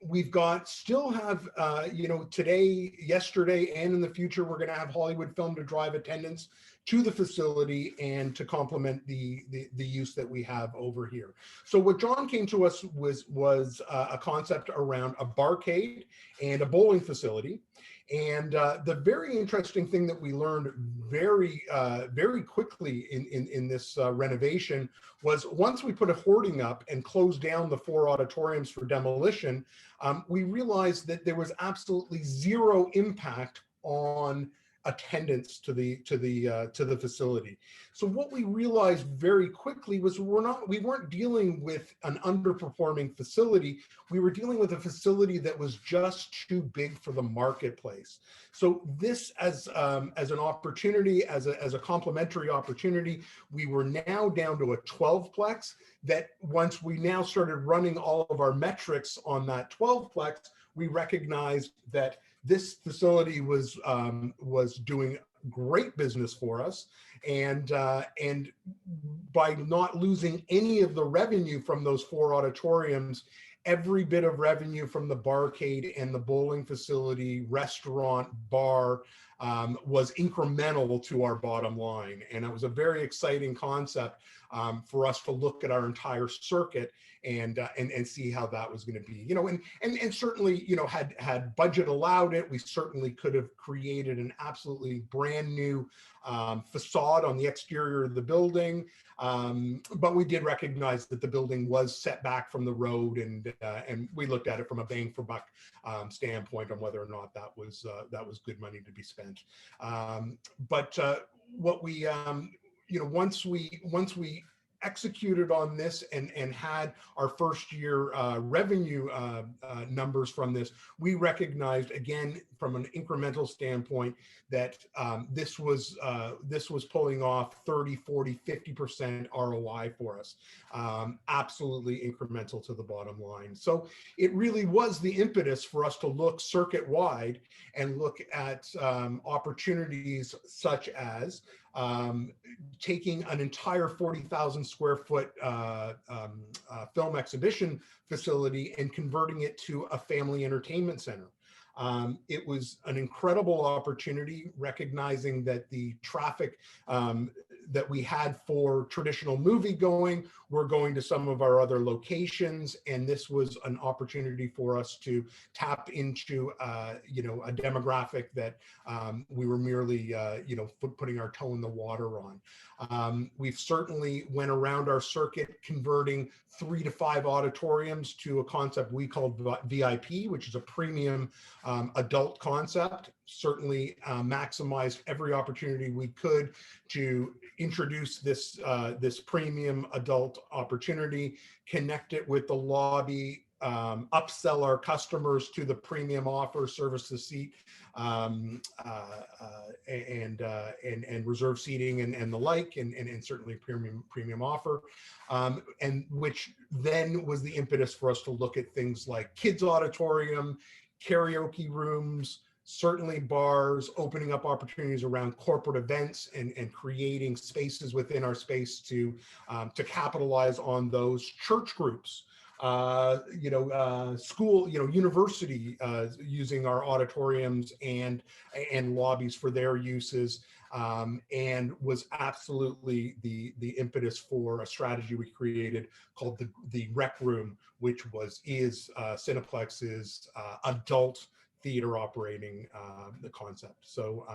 We've got, still have, you know, today, yesterday, and in the future, we're going to have Hollywood Film to drive attendance to the facility and to complement the use that we have over here. So what John came to us was a concept around a barcade and a bowling facility. And the very interesting thing that we learned very quickly in this renovation was once we put a hoarding up and closed down the 4 auditoriums for demolition, we realized that there was absolutely zero impact on attendance to the facility. So what we realized very quickly was we weren't dealing with an underperforming facility. We were dealing with a facility that was just too big for the marketplace. So this as an opportunity, as a complementary opportunity, we were now down to a 12-plex that once we now started running all of our metrics on that 12-plex, we recognized that this facility was doing great business for us, and by not losing any of the revenue from those 4 auditoriums, every bit of revenue from the barcade and the bowling facility, restaurant, bar was incremental to our bottom line. And it was a very exciting concept for us to look at our entire circuit and see how that was going to be, you know, and certainly, you know, had budget allowed it, we certainly could have created an absolutely brand new facade on the exterior of the building. But we did recognize that the building was set back from the road, and we looked at it from a bang for buck standpoint on whether or not that was good money to be spent. But what we, you know, once we executed on this and had our first year revenue numbers from this, we recognized again from an incremental standpoint that this was pulling off 30, 40, 50% ROI for us. Absolutely incremental to the bottom line. So it really was the impetus for us to look circuit wide and look at opportunities such as taking an entire 40,000 square foot film exhibition facility and converting it to a family entertainment center. It was an incredible opportunity, recognizing that the traffic that we had for traditional movie going, we're going to some of our other locations, and this was an opportunity for us to tap into, you know, a demographic that we were merely, you know, putting our toe in the water on. We've certainly went around our circuit converting 3 to 5 auditoriums to a concept we called VIP, which is a premium adult concept. Certainly maximized every opportunity we could to introduce this this premium adult opportunity, connect it with the lobby, upsell our customers to the premium offer, service to seat, and reserve seating and the like, and certainly premium offer, and which then was the impetus for us to look at things like kids auditorium, karaoke rooms, certainly bars, opening up opportunities around corporate events and creating spaces within our space to capitalize on those. Church groups, you know, school, you know, university using our auditoriums and lobbies for their uses, and was absolutely the impetus for a strategy we created called the Rec Room, which is Cineplex's adult theater operating the concept. So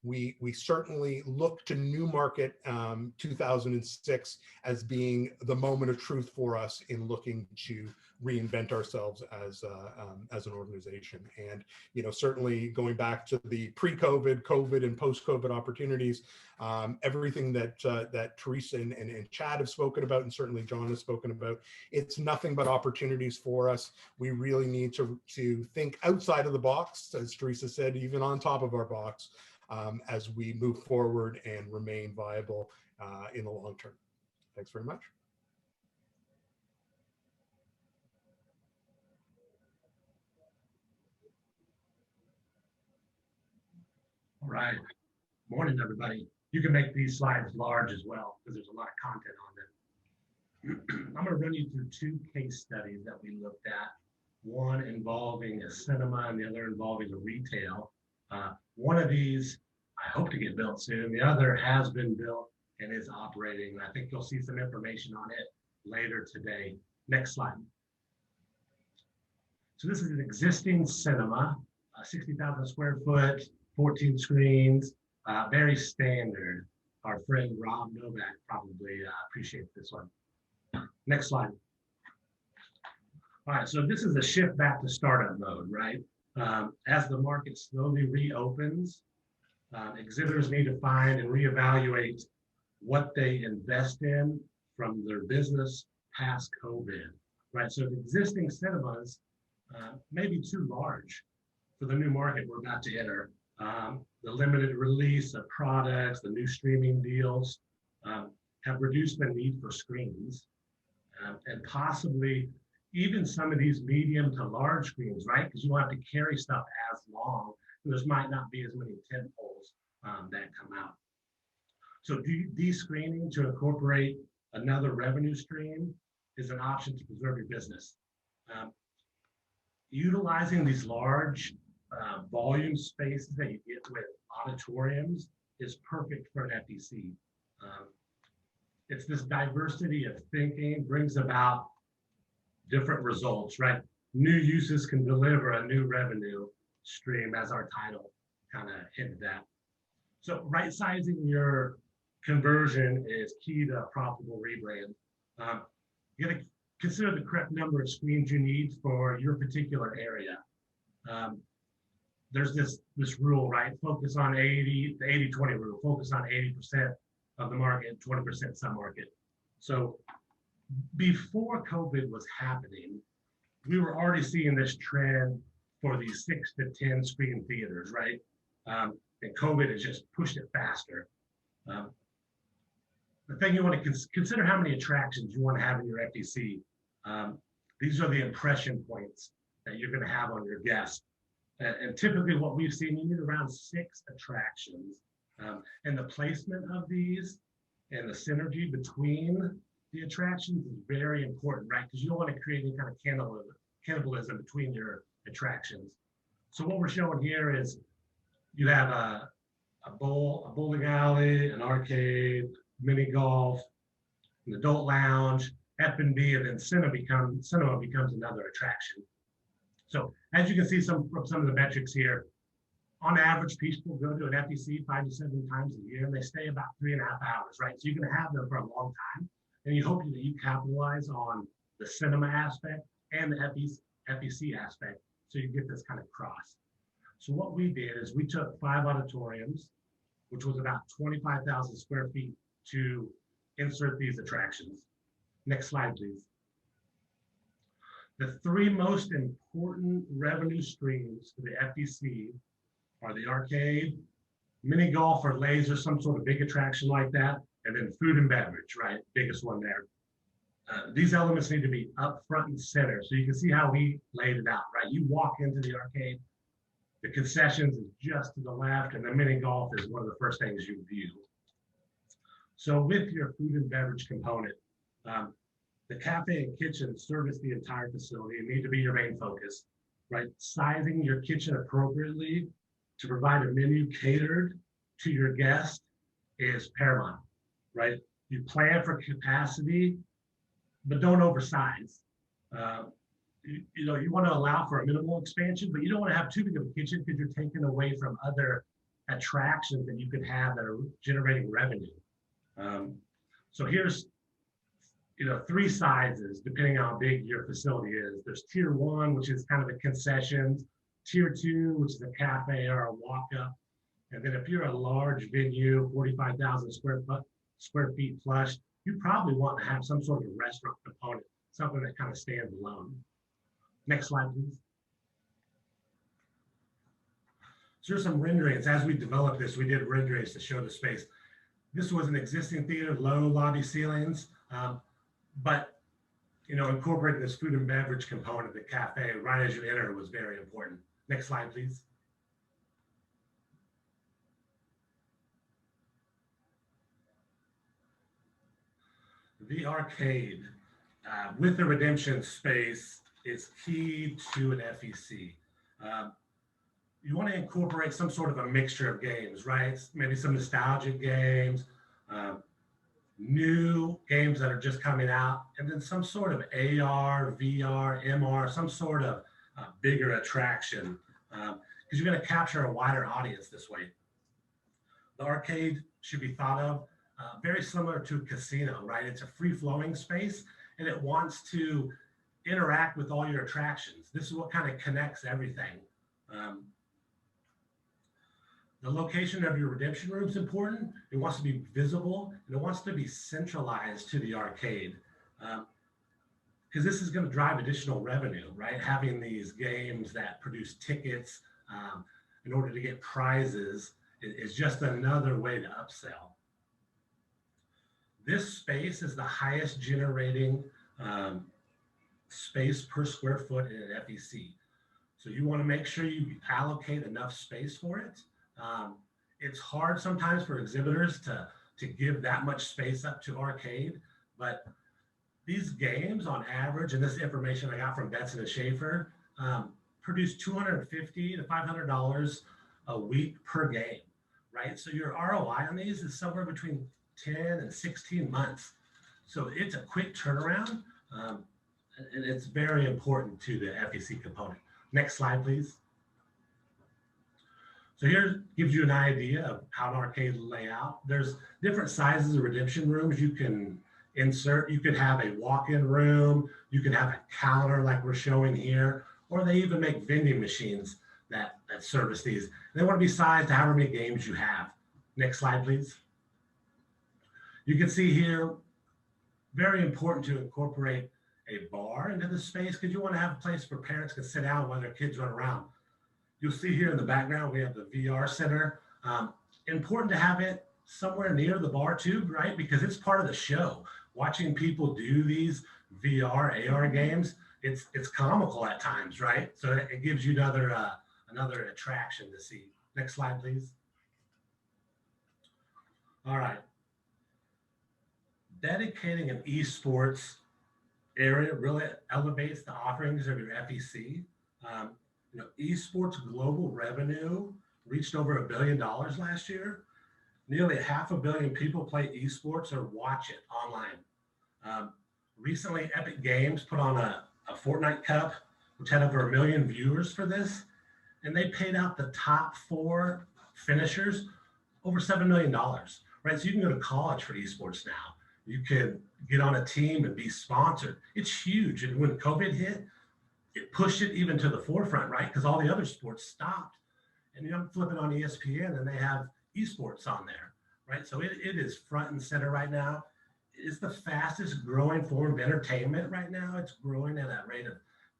we certainly look to New Market 2006 as being the moment of truth for us in looking to reinvent ourselves as an organization. And, you know, certainly going back to the pre-COVID, COVID, and post-COVID opportunities, everything that Theresa and Chad have spoken about, and certainly John has spoken about, it's nothing but opportunities for us. We really need to think outside of the box, as Theresa said, even on top of our box, as we move forward and remain viable in the long term. Thanks very much. All right. Morning, everybody. You can make these slides large as well because there's a lot of content on them. I'm going to run you through 2 case studies that we looked at, one involving a cinema and the other involving a retail. One of these I hope to get built soon. The other has been built and is operating. I think you'll see some information on it later today. Next slide. So this is an existing cinema, 60,000 square foot, 14 screens, very standard. Our friend Rob Novak probably appreciates this one. Next slide. All right, so this is a shift back to startup mode, right? As the market slowly reopens, exhibitors need to find and reevaluate what they invest in from their business past COVID, right? So the existing cinemas may be too large for the new market we're about to enter. The limited release of products, the new streaming deals have reduced the need for screens, and possibly even some of these medium to large screens, right? Because you don't have to carry stuff as long. There might not be as many tent poles that come out. So de-screening to incorporate another revenue stream is an option to preserve your business. Utilizing these large volume spaces that you get with auditoriums is perfect for an FEC. It's this diversity of thinking brings about different results, right? New uses can deliver a new revenue stream, as our title kind of hinted at. So right-sizing your conversion is key to a profitable rebrand. You gotta consider the correct number of screens you need for your particular area. There's this rule, right? Focus on 80, the 80-20 rule, focus on 80% of the market, 20% sub-market. So before COVID was happening, we were already seeing this trend for these 6 to 10 screen theaters, right? And COVID has just pushed it faster. The thing you want to consider how many attractions you want to have in your FEC. These are the impression points that you're going to have on your guest. And typically what we've seen, you need around 6 attractions. And the placement of these and the synergy between the attractions is very important, right? Because you don't want to create any kind of cannibalism between your attractions. So what we're showing here is you have a bowling alley, an arcade, mini golf, an adult lounge, F&B, and then cinema becomes another attraction. So as you can see from some of the metrics here, on average, people go to an FEC 5 to 7 times a year, and they stay about 3.5 hours, right? So you're going to have them for a long time, and you hope that you capitalize on the cinema aspect and the FEC aspect, so you get this kind of cross. So what we did is we took 5 auditoriums, which was about 25,000 square feet, to insert these attractions. Next slide, please. The 3 most important revenue streams for the FEC are the arcade, mini golf or laser, some sort of big attraction like that, and then food and beverage, right? Biggest one there. These elements need to be up front and center. So you can see how we laid it out, right? You walk into the arcade, the concessions is just to the left, and the mini golf is one of the first things you view. So with your food and beverage component, the cafe and kitchen service the entire facility and need to be your main focus, right? Sizing your kitchen appropriately to provide a menu catered to your guest is paramount, right? You plan for capacity, but don't oversize. You want to allow for a minimal expansion, but you don't want to have too big of a kitchen because you're taking away from other attractions that you could have that are generating revenue. So here's 3 sizes depending on how big your facility is. There's tier 1, which is kind of the concessions, tier 2, which is a cafe or a walk-up, and then if you're a large venue, 45,000 square feet plus, you probably want to have some sort of restaurant component, something that kind of stands alone. Next slide, please. So here's some renderings. As we developed this, we did renderings to show the space. This was an existing theater, low lobby ceilings, but incorporating this food and beverage component, the cafe, right as you enter was very important. Next slide, please. The arcade with the redemption space is key to an FEC. You want to incorporate some sort of a mixture of games, right? Maybe some nostalgic games, new games that are just coming out, and then some sort of AR, VR, MR, some sort of bigger attraction, because you're going to capture a wider audience this way. The arcade should be thought of very similar to a casino, right? It's a free-flowing space, and it wants to interact with all your attractions. This is what kind of connects everything. The location of your redemption room is important. It wants to be visible, and it wants to be centralized to the arcade, because this is going to drive additional revenue, right? Having these games that produce tickets in order to get prizes is just another way to upsell. This space is the highest generating space per square foot in an FEC. So you want to make sure you allocate enough space for it. It's hard sometimes for exhibitors to give that much space up to arcade, but these games on average, and this information I got from Betson and Schaefer, produce $250 to $500 a week per game, right? So your ROI on these is somewhere between 10 and 16 months. So it's a quick turnaround, and it's very important to the FEC component. Next slide, please. So here gives you an idea of how an arcade layout. There's different sizes of redemption rooms you can insert. You could have a walk-in room, you could have a counter like we're showing here, or they even make vending machines that service these. And they want to be sized to however many games you have. Next slide, please. You can see here very important to incorporate a bar into the space because you want to have a place where parents can sit down while their kids run around. You'll see here in the background, we have the VR center. Important to have it somewhere near the bar too, right? Because it's part of the show. Watching people do these VR, AR games, it's comical at times, right? So it gives you another attraction to see. Next slide, please. All right. Dedicating an esports area really elevates the offerings of your FEC. Esports global revenue reached over $1 billion last year. Nearly 500 million people play esports or watch it online. Recently, Epic Games put on a Fortnite Cup, which had over 1 million viewers for this, and they paid out the top 4 finishers over $7 million, right? So you can go to college for esports now. You can get on a team and be sponsored. It's huge. And when COVID hit, it pushed it even to the forefront, right? Because all the other sports stopped. And I'm flipping on ESPN and they have esports on there, right? So it is front and center right now. It's the fastest growing form of entertainment right now. It's growing at a rate of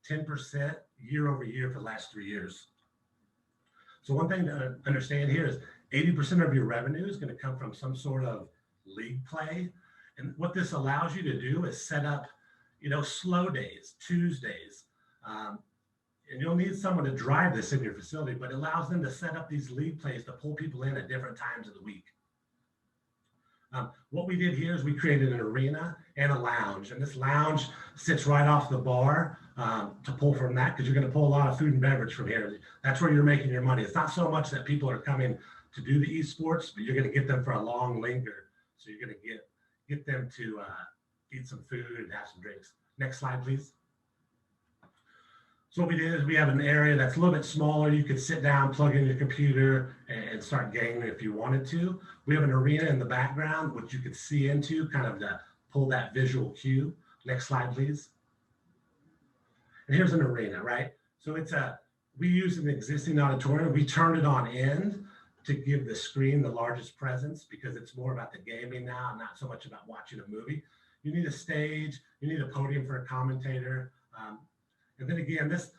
10% year over year for the last 3 years. So one thing to understand here is 80% of your revenue is going to come from some sort of league play. And what this allows you to do is set up, slow days, Tuesdays. And you'll need someone to drive this in your facility, but it allows them to set up these league plays to pull people in at different times of the week. What we did here is we created an arena and a lounge, and this lounge sits right off the bar to pull from that because you're going to pull a lot of food and beverage from here. That's where you're making your money. It's not so much that people are coming to do the esports, but you're going to get them for a long linger. So you're going to get them to eat some food and have some drinks. Next slide, please. So what we did is we have an area that's a little bit smaller. You could sit down, plug in your computer, and start gaming if you wanted to. We have an arena in the background, which you could see into, kind of to pull that visual cue. Next slide, please. And here's an arena, right? So we use an existing auditorium. We turned it on end to give the screen the largest presence because it's more about the gaming now, not so much about watching a movie. You need a stage, you need a podium for a commentator. And then again, this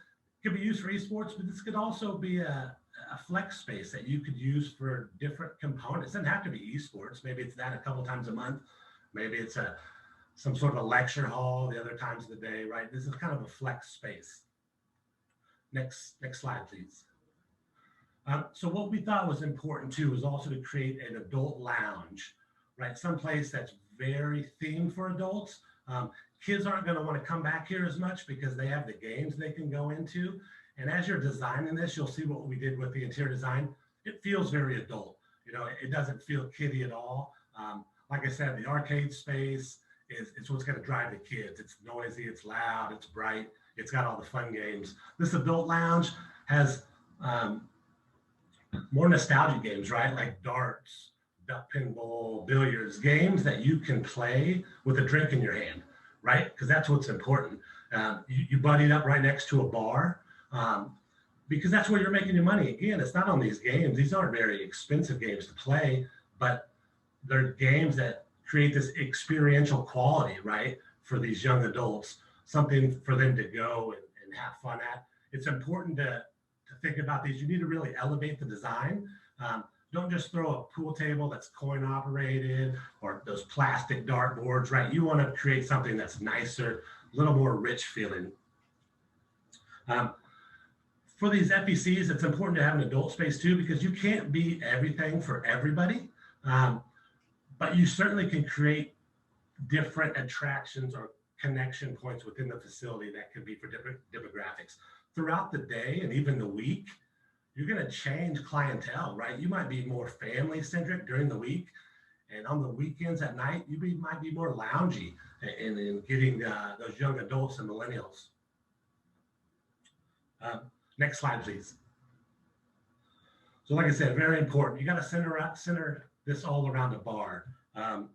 could be used for esports, but this could also be a flex space that you could use for different components. It doesn't have to be esports. Maybe it's that a couple times a month. Maybe it's some sort of a lecture hall the other times of the day, right? This is kind of a flex space. Next slide, please. So what we thought was important too was also to create an adult lounge, right? Someplace that's very themed for adults. Kids aren't going to want to come back here as much because they have the games they can go into. And as you're designing this, you'll see what we did with the interior design. It feels very adult. It doesn't feel kiddie at all. Like I said, the arcade space is what's going to drive the kids. It's noisy, it's loud, it's bright. It's got all the fun games. This adult lounge has more nostalgic games, right? Like darts, duck pinball, billiards, games that you can play with a drink in your hand, right? Because that's what's important. You buddied up right next to a bar because that's where you're making your money. Again, it's not on these games. These aren't very expensive games to play, but they're games that create this experiential quality, right? For these young adults, something for them to go and have fun at. It's important to think about these. You need to really elevate the design. Don't just throw a pool table that's coin operated or those plastic dartboards, right? You want to create something that's nicer, a little more rich feeling. For these FECs, it's important to have an adult space too, because you can't be everything for everybody, but you certainly can create different attractions or connection points within the facility that could be for different demographics. Throughout the day and even the week, you're going to change clientele, right? You might be more family centric during the week, and on the weekends at night, might be more loungy in getting those young adults and millennials. Next slide, please. So like I said, very important. You got to center this all around a bar. And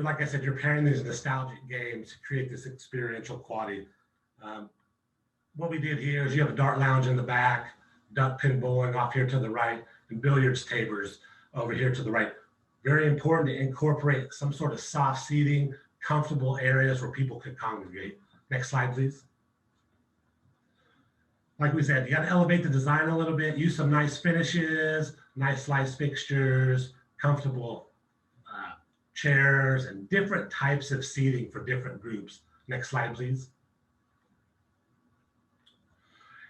like I said, you're pairing these nostalgic games to create this experiential quality. What we did here is you have a dart lounge in the back, duck pin bowling off here to the right, and billiards tables over here to the right. Very important to incorporate some sort of soft seating comfortable areas where people could congregate. Next slide, please. Like we said, you got to elevate the design a little bit, use some nice finishes, nice slice fixtures, comfortable chairs, and different types of seating for different groups. Next slide, please.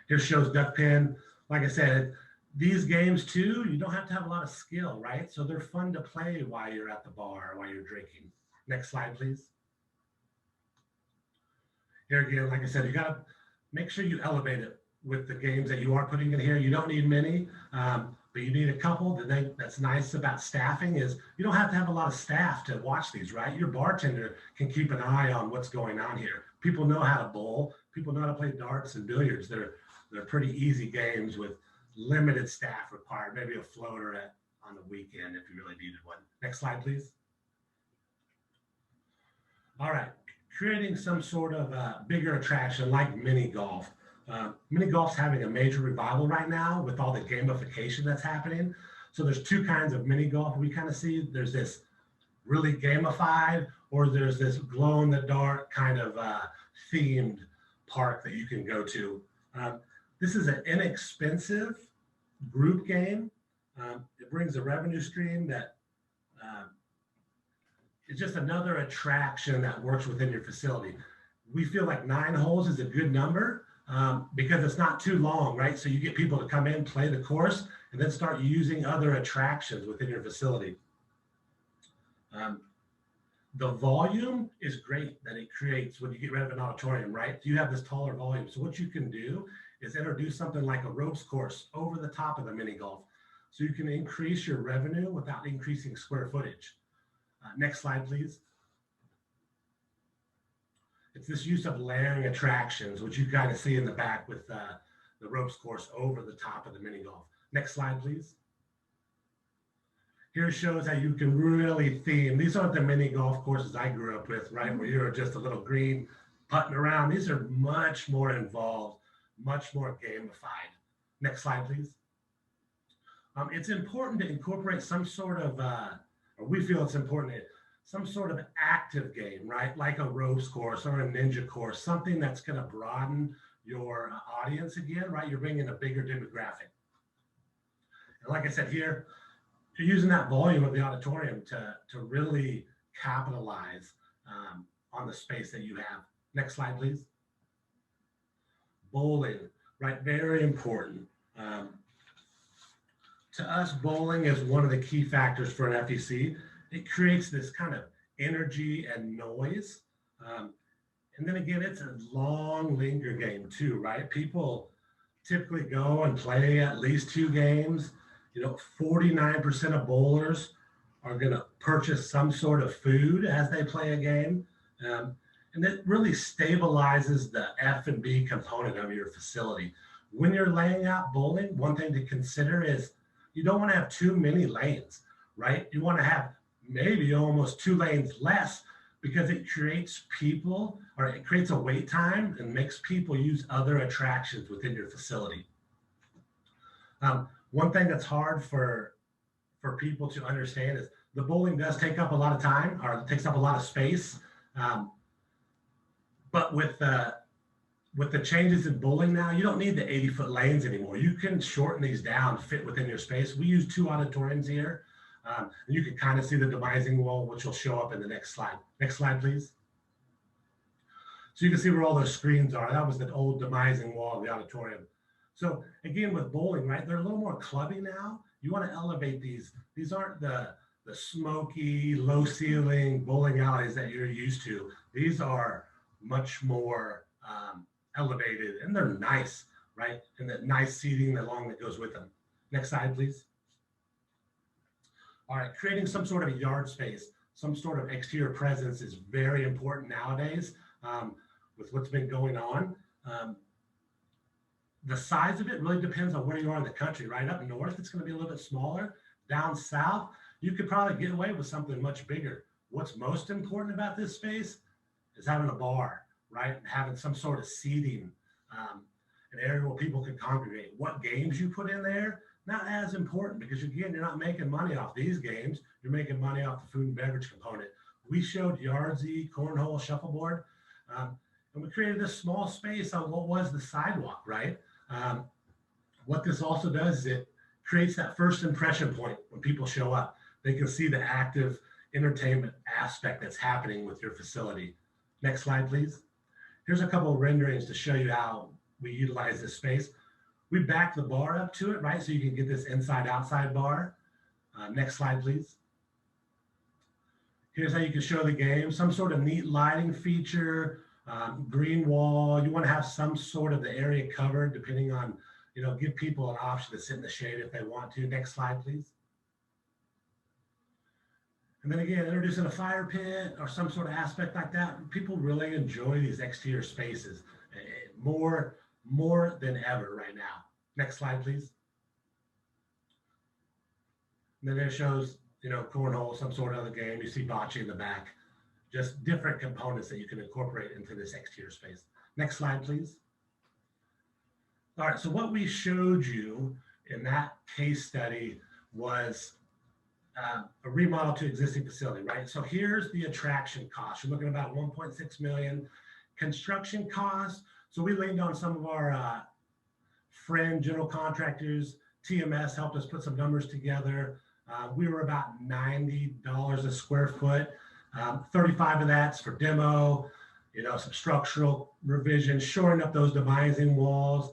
Here shows duck pin. Like I said, these games too, you don't have to have a lot of skill, right? So they're fun to play while you're at the bar, while you're drinking. Next slide, please. Here again, like I said, you got to make sure you elevate it with the games that you are putting in here. You don't need many, but you need a couple. The thing that's nice about staffing is you don't have to have a lot of staff to watch these, right? Your bartender can keep an eye on what's going on here. People know how to bowl. People know how to play darts and billiards. They're pretty easy games with limited staff required, maybe a floater on the weekend if you really needed one. Next slide, please. All right, creating some sort of bigger attraction like mini golf. Mini golf's having a major revival right now with all the gamification that's happening. So there's two kinds of mini golf we kind of see. There's this really gamified, or there's this glow in the dark kind of themed park that you can go to. This is an inexpensive group game. It brings a revenue stream that is just another attraction that works within your facility. We feel like 9 holes is a good number because it's not too long, right? So you get people to come in, play the course, and then start using other attractions within your facility. The volume is great that it creates when you get rid of an auditorium, right? You have this taller volume. So what you can do is introduce something like a ropes course over the top of the mini golf. So you can increase your revenue without increasing square footage. Next slide, please. It's this use of layering attractions, which you kind of see in the back with the ropes course over the top of the mini golf. Next slide, please. Here shows how you can really theme. These aren't the mini golf courses I grew up with, right? Where you're just a little green putting around. These are much more involved, much more gamified. Next slide, please. It's important to incorporate some sort of, or we feel it's important, some sort of active game, right? Like a ropes course or a ninja course, something that's going to broaden your audience again, right? You're bringing a bigger demographic. And like I said here, you're using that volume of the auditorium to really capitalize on the space that you have. Next slide, please. Bowling, right? Very important. To us, bowling is one of the key factors for an FEC. It creates this kind of energy and noise. And then again, it's a long linger game too, right? People typically go and play at least 2 games. You know, 49% of bowlers are going to purchase some sort of food as they play a game. And it really stabilizes the F&B component of your facility. When you're laying out bowling, one thing to consider is you don't want to have too many lanes, right? You want to have maybe almost 2 lanes less because it creates people, or it creates a wait time and makes people use other attractions within your facility. One thing that's hard for people to understand is the bowling does take up a lot of time, or it takes up a lot of space. But with the changes in bowling now, you don't need the 80-foot lanes anymore. You can shorten these down, fit within your space. We use 2 auditoriums here. And you can kind of see the demising wall, which will show up in the next slide. Next slide, please. So you can see where all those screens are. That was the old demising wall of the auditorium. So again, with bowling, right, they're a little more clubby now. You want to elevate these. These aren't the smoky, low ceiling bowling alleys that you're used to. These are much more elevated, and they're nice, right? And that nice seating along that goes with them. Next slide, please. All right, creating some sort of a yard space, some sort of exterior presence is very important nowadays with what's been going on. The size of it really depends on where you are in the country, right? Up north, it's going to be a little bit smaller. Down south, you could probably get away with something much bigger. What's most important about this space is having a bar, right? And having some sort of seating, an area where people can congregate. What games you put in there, not as important, because again, you're not making money off these games. You're making money off the food and beverage component. we showed Yardsie, cornhole, shuffleboard, and we created this small space on what was the sidewalk, right? What this also does is it creates that first impression point when people show up. They can see the active entertainment aspect that's happening with your facility. Next slide, please. Here's a couple of renderings to show you how we utilize this space. We back the bar up to it, right? So you can get this inside-outside bar. Next slide, please. Here's how you can show the game. Some sort of neat lighting feature, green wall. You want to have some sort of the area covered depending on, you know, give people an option to sit in the shade if they want to. Next slide, please. And then again, introducing a fire pit or some sort of aspect like that. People really enjoy these exterior spaces more than ever right now. Next slide, please. And then it shows, you know, cornhole, some sort of other game. You see bocce in the back. Just different components that you can incorporate into this exterior space. Next slide, please. All right, so what we showed you in that case study was a remodel to existing facility, right? So here's the attraction cost. You're looking at about 1.6 million. Construction costs. So we leaned on some of our friend general contractors. TMS helped us put some numbers together. We were about $90 a square foot. 35 of that's for demo, you know, some structural revisions, shoring up those demising walls.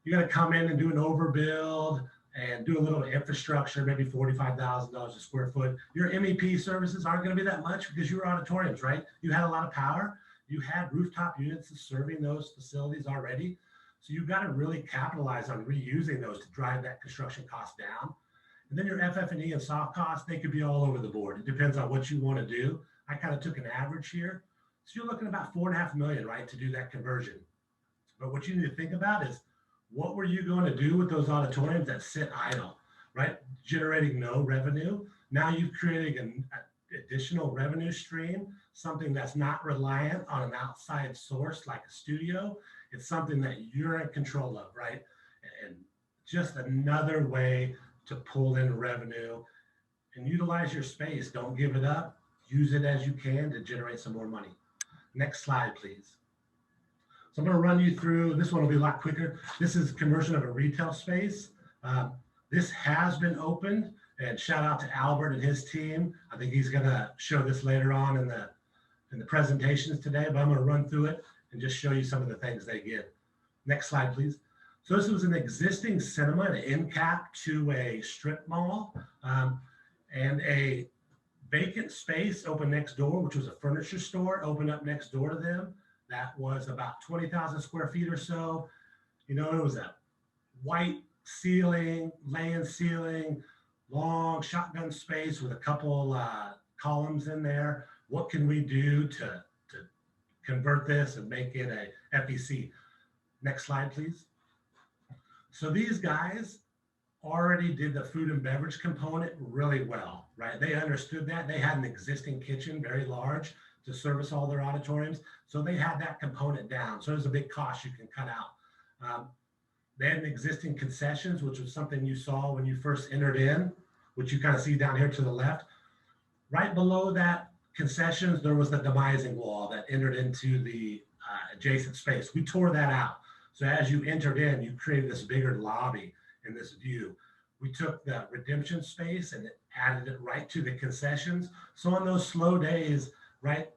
You got to come in and do an overbuild and do a little infrastructure, maybe $45,000 a square foot. Your MEP services aren't going to be that much because you were auditoriums, right? You had a lot of power. You had rooftop units serving those facilities already. So you've got to really capitalize on reusing those to drive that construction cost down. And then your FF&E and soft costs, they could be all over the board. It depends on what you want to do. I kind of took an average here. So you're looking at about $4.5 million, right, to do that conversion. But what you need to think about is, what were you going to do with those auditoriums that sit idle, right? Generating no revenue. Now you've created an additional revenue stream, something that's not reliant on an outside source like a studio. It's something that you're in control of, right? And just another way to pull in revenue and utilize your space. Don't give it up. Use it as you can to generate some more money. Next slide, please. So I'm going to run you through, this one will be a lot quicker. This is conversion of a retail space. This has been opened, and shout out to Albert and his team. I think he's going to show this later on in the presentations today, but I'm going to run through it and just show you some of the things they get. Next slide, please. So this was an existing cinema, an end cap to a strip mall, and a vacant space open next door, which was a furniture store, opened up next door to them. That was about 20,000 square feet or so. You know, it was a white ceiling, laying ceiling, long shotgun space with a couple columns in there. What can we do to convert this and make it a FEC? Next slide, please. So these guys already did the food and beverage component really well, right? They understood that. They had an existing kitchen, very large, to service all their auditoriums. So they had that component down. So there's a big cost you can cut out. They had an existing concessions, which was something you saw when you first entered in, which you kind of see down here to the left. Right below that concessions, there was the demising wall that entered into the adjacent space. We tore that out. So as you entered in, you created this bigger lobby in this view. We took the redemption space and added it right to the concessions. So on those slow days, right,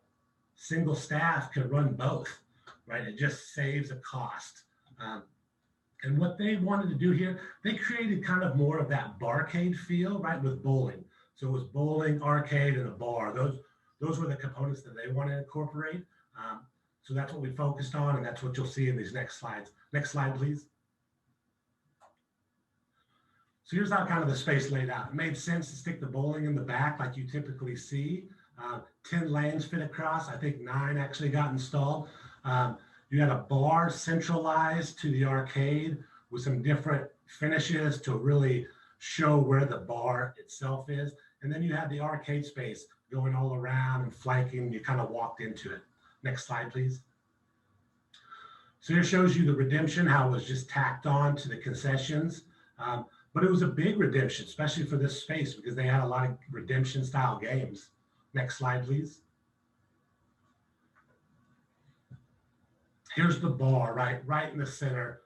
single staff can run both, right? It just saves a cost. And what they wanted to do here, they created kind of more of that barcade feel, right, with bowling. So it was bowling, arcade, and a bar. Those were the components that they wanted to incorporate. So that's what we focused on, and that's what you'll see in these next slides. Next slide, please. So here's how kind of the space laid out. It made sense to stick the bowling in the back like you typically see. 10 lanes fit across. I think 9 actually got installed. You had a bar centralized to the arcade with some different finishes to really show where the bar itself is. And then you had the arcade space going all around and flanking. You kind of walked into it. Next slide, please. So here shows you the redemption, how it was just tacked on to the concessions. But it was a big redemption, especially for this space, because they had a lot of redemption style games. Next slide, please. Here's the bar, right in the center,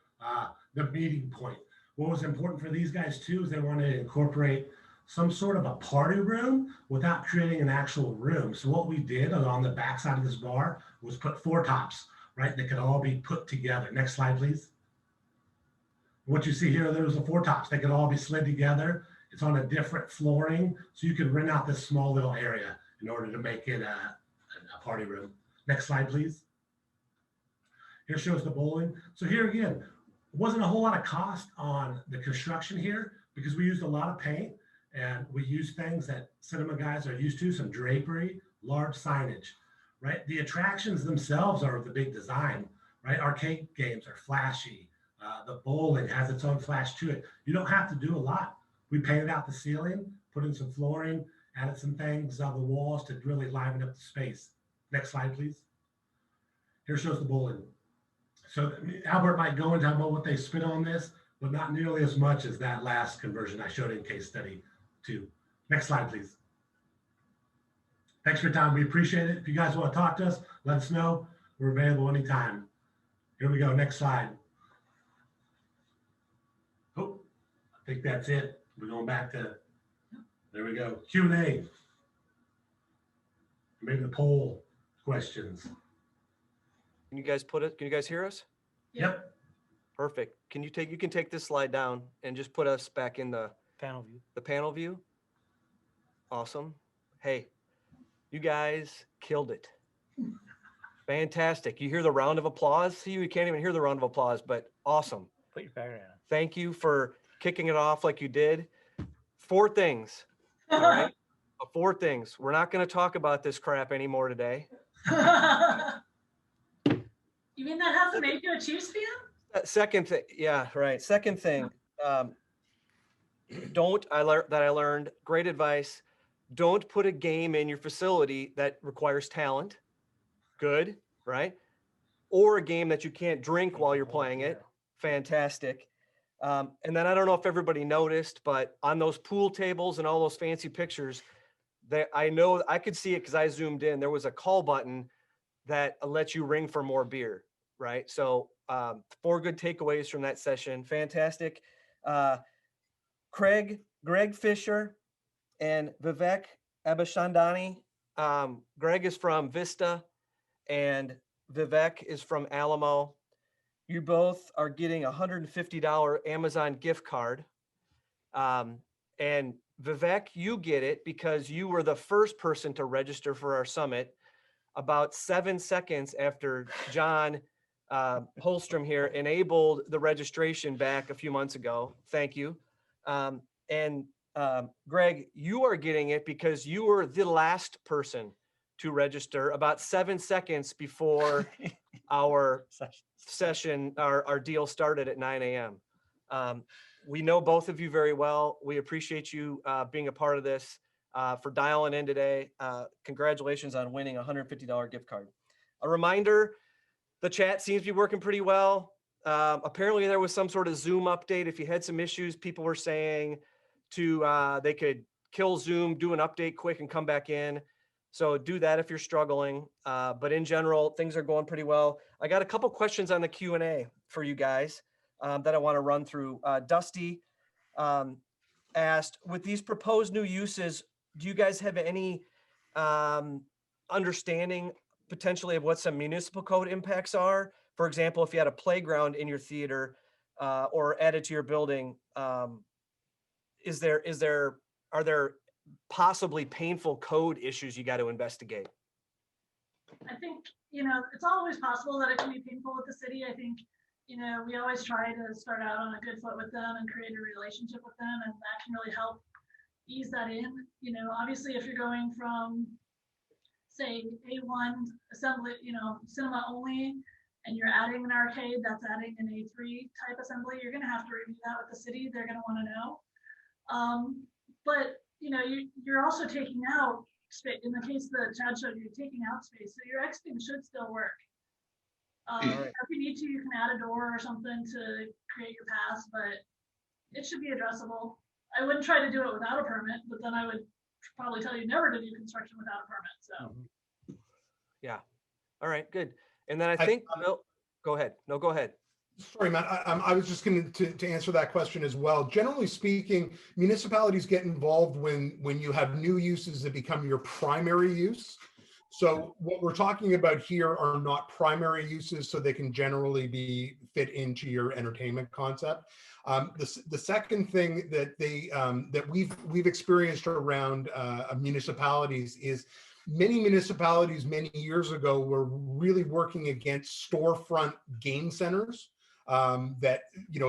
the meeting point. What was important for these guys too is they wanted to incorporate some sort of a party room without creating an actual room. So what we did on the backside of this bar was put 4 tops, right? They could all be put together. Next slide, please. What you see here, there's the 4 tops. They could all be slid together. It's on a different flooring, so you could rent out this small little area in order to make it a party room. Next slide, please. Here shows the bowling. So here again, wasn't a whole lot of cost on the construction here because we used a lot of paint and we used things that cinema guys are used to, some drapery, large signage, right? The attractions themselves are the big design, right? Arcade games are flashy. The bowling has its own flash to it. You don't have to do a lot. We painted out the ceiling, put in some flooring, added some things on the walls to really liven up the space. Next slide, please. Here shows the bowling. So Albert might go into what they spent on this, but not nearly as much as that last conversion I showed in case study 2. Next slide, please. Thanks for your time. We appreciate it. If you guys want to talk to us, let us know. We're available anytime. Here we go. Next slide. Oh, I think that's it. We're going back to, there we go. Q&A. Maybe the poll questions. Can you guys put it? Can you guys hear us? Yep. Perfect. You can take this slide down and just put us back in the Panel view. panel view. Awesome. Hey, you guys killed it. Fantastic. You hear the round of applause? See, you can't even hear the round of applause, but awesome. Put your background on. Thank you for kicking it off like you did. 4 things. All right. 4 things. We're not going to talk about this crap anymore today. You mean that hasn't made you a Chiefs fan? Second thing, yeah, right. Second thing, I learned great advice. Don't put a game in your facility that requires talent. Good, right? Or a game that you can't drink while you're playing it. Fantastic. And then I don't know if everybody noticed, but on those pool tables and all those fancy pictures, I know I could see it because I zoomed in. There was a call button that lets you ring for more beer, right? So 4 good takeaways from that session. Fantastic. Greg Fisher and Vivek Abhishandani. Greg is from Vista and Vivek is from Alamo. You both are getting a $150 Amazon gift card. And Vivek, you get it because you were the first person to register for our summit about 7 seconds after John Holstrom here enabled the registration back a few months ago. Thank you. And Greg, you are getting it because you were the last person to register about 7 seconds before our session, our deal started at 9 a.m. We know both of you very well. We appreciate you being a part of this, for dialing in today. Congratulations on winning a $150 gift card. A reminder, the chat seems to be working pretty well. Apparently there was some sort of Zoom update. If you had some issues, people were saying they could kill Zoom, do an update quick and come back in. So do that if you're struggling. But in general, things are going pretty well. I got a couple questions on the Q&A for you guys that I want to run through. Dusty asked, with these proposed new uses, do you guys have any understanding potentially of what some municipal code impacts are? For example, if you had a playground in your theater or added to your building, are there possibly painful code issues you got to investigate? I think, it's always possible that it can be painful with the city. I think, we always try to start out on a good foot with them and create a relationship with them, and that can really help ease that in. Obviously, if you're going from, say, A1 assembly, cinema only, and you're adding an arcade that's adding an A3 type assembly, you're going to have to review that with the city. They're going to want to know. But you're also taking out space. In the case that Chad showed you, taking out space, so your exiting should still work. Right. If you need to, you can add a door or something to create your pass, but it should be addressable. I wouldn't try to do it without a permit, but then I would probably tell you never to do construction without a permit. So Yeah. All right, good. And then I think, Bill, Go ahead. No, go ahead. Sorry, Matt. I was just going to answer that question as well. Generally speaking, municipalities get involved when you have new uses that become your primary use. So what we're talking about here are not primary uses, so they can generally be fit into your entertainment concept. The second thing that that we've experienced around municipalities is many municipalities many years ago were really working against storefront game centers that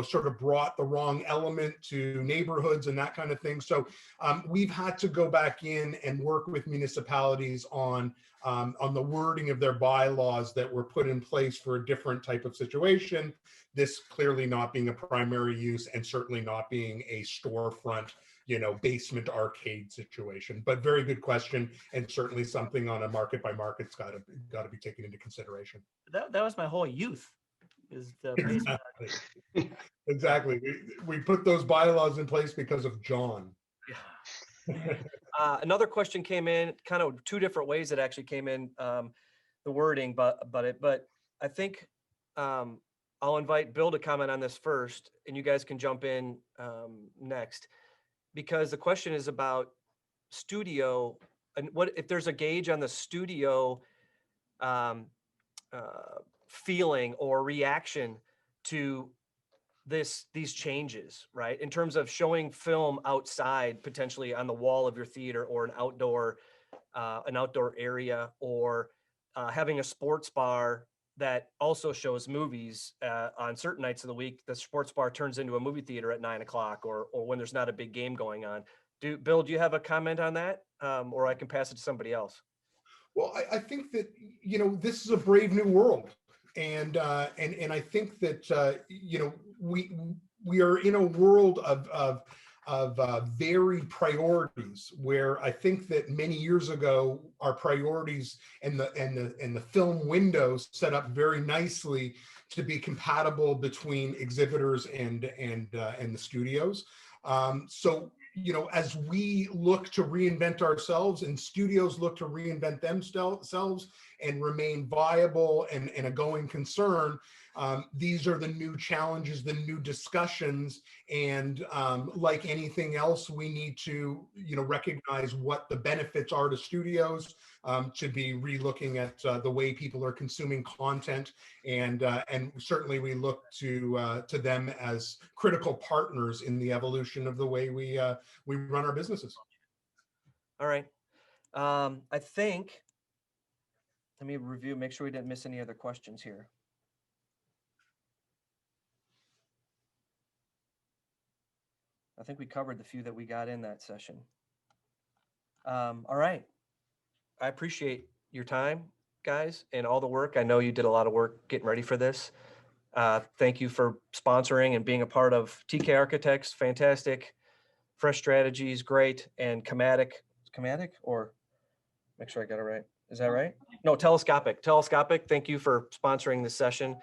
sort of brought the wrong element to neighborhoods and that kind of thing. So we've had to go back in and work with municipalities on the wording of their bylaws that were put in place for a different type of situation. This clearly not being a primary use and certainly not being a storefront, basement arcade situation. But very good question, and certainly something on a market by market's got to be taken into consideration. That was my whole youth. Is the basement. Exactly. We put those bylaws in place because of John. Another question came in, kind of two different ways it actually came in, the wording, but I think I'll invite Bill to comment on this first, and you guys can jump in next, because the question is about studio and what if there's a gauge on the studio feeling or reaction to these changes, right? In terms of showing film outside, potentially on the wall of your theater, or an outdoor area, or having a sports bar that also shows movies on certain nights of the week. The sports bar turns into a movie theater at 9 o'clock, or when there's not a big game going on. Bill, do you have a comment on that? Or I can pass it to somebody else. Well, I think that, this is a brave new world. And I think that, we are in a world of varied priorities, where I think that many years ago, our priorities and the film windows set up very nicely to be compatible between exhibitors and the studios. So, as we look to reinvent ourselves and studios look to reinvent themselves and remain viable and a going concern, these are the new challenges, the new discussions. And like anything else, we need to, recognize what the benefits are to studios, to be relooking at the way people are consuming content. And certainly we look to them as critical partners in the evolution of the way we run our businesses. All right. I think, let me review, make sure we didn't miss any other questions here. I think we covered the few that we got in that session. All right. I appreciate your time, guys, and all the work. I know you did a lot of work getting ready for this. Thank you for sponsoring and being a part of TK Architects. Fantastic. Fresh Strategies, great. And Chematic, or make sure I got it right. Is that right? No, Telescopic. Thank you for sponsoring this session.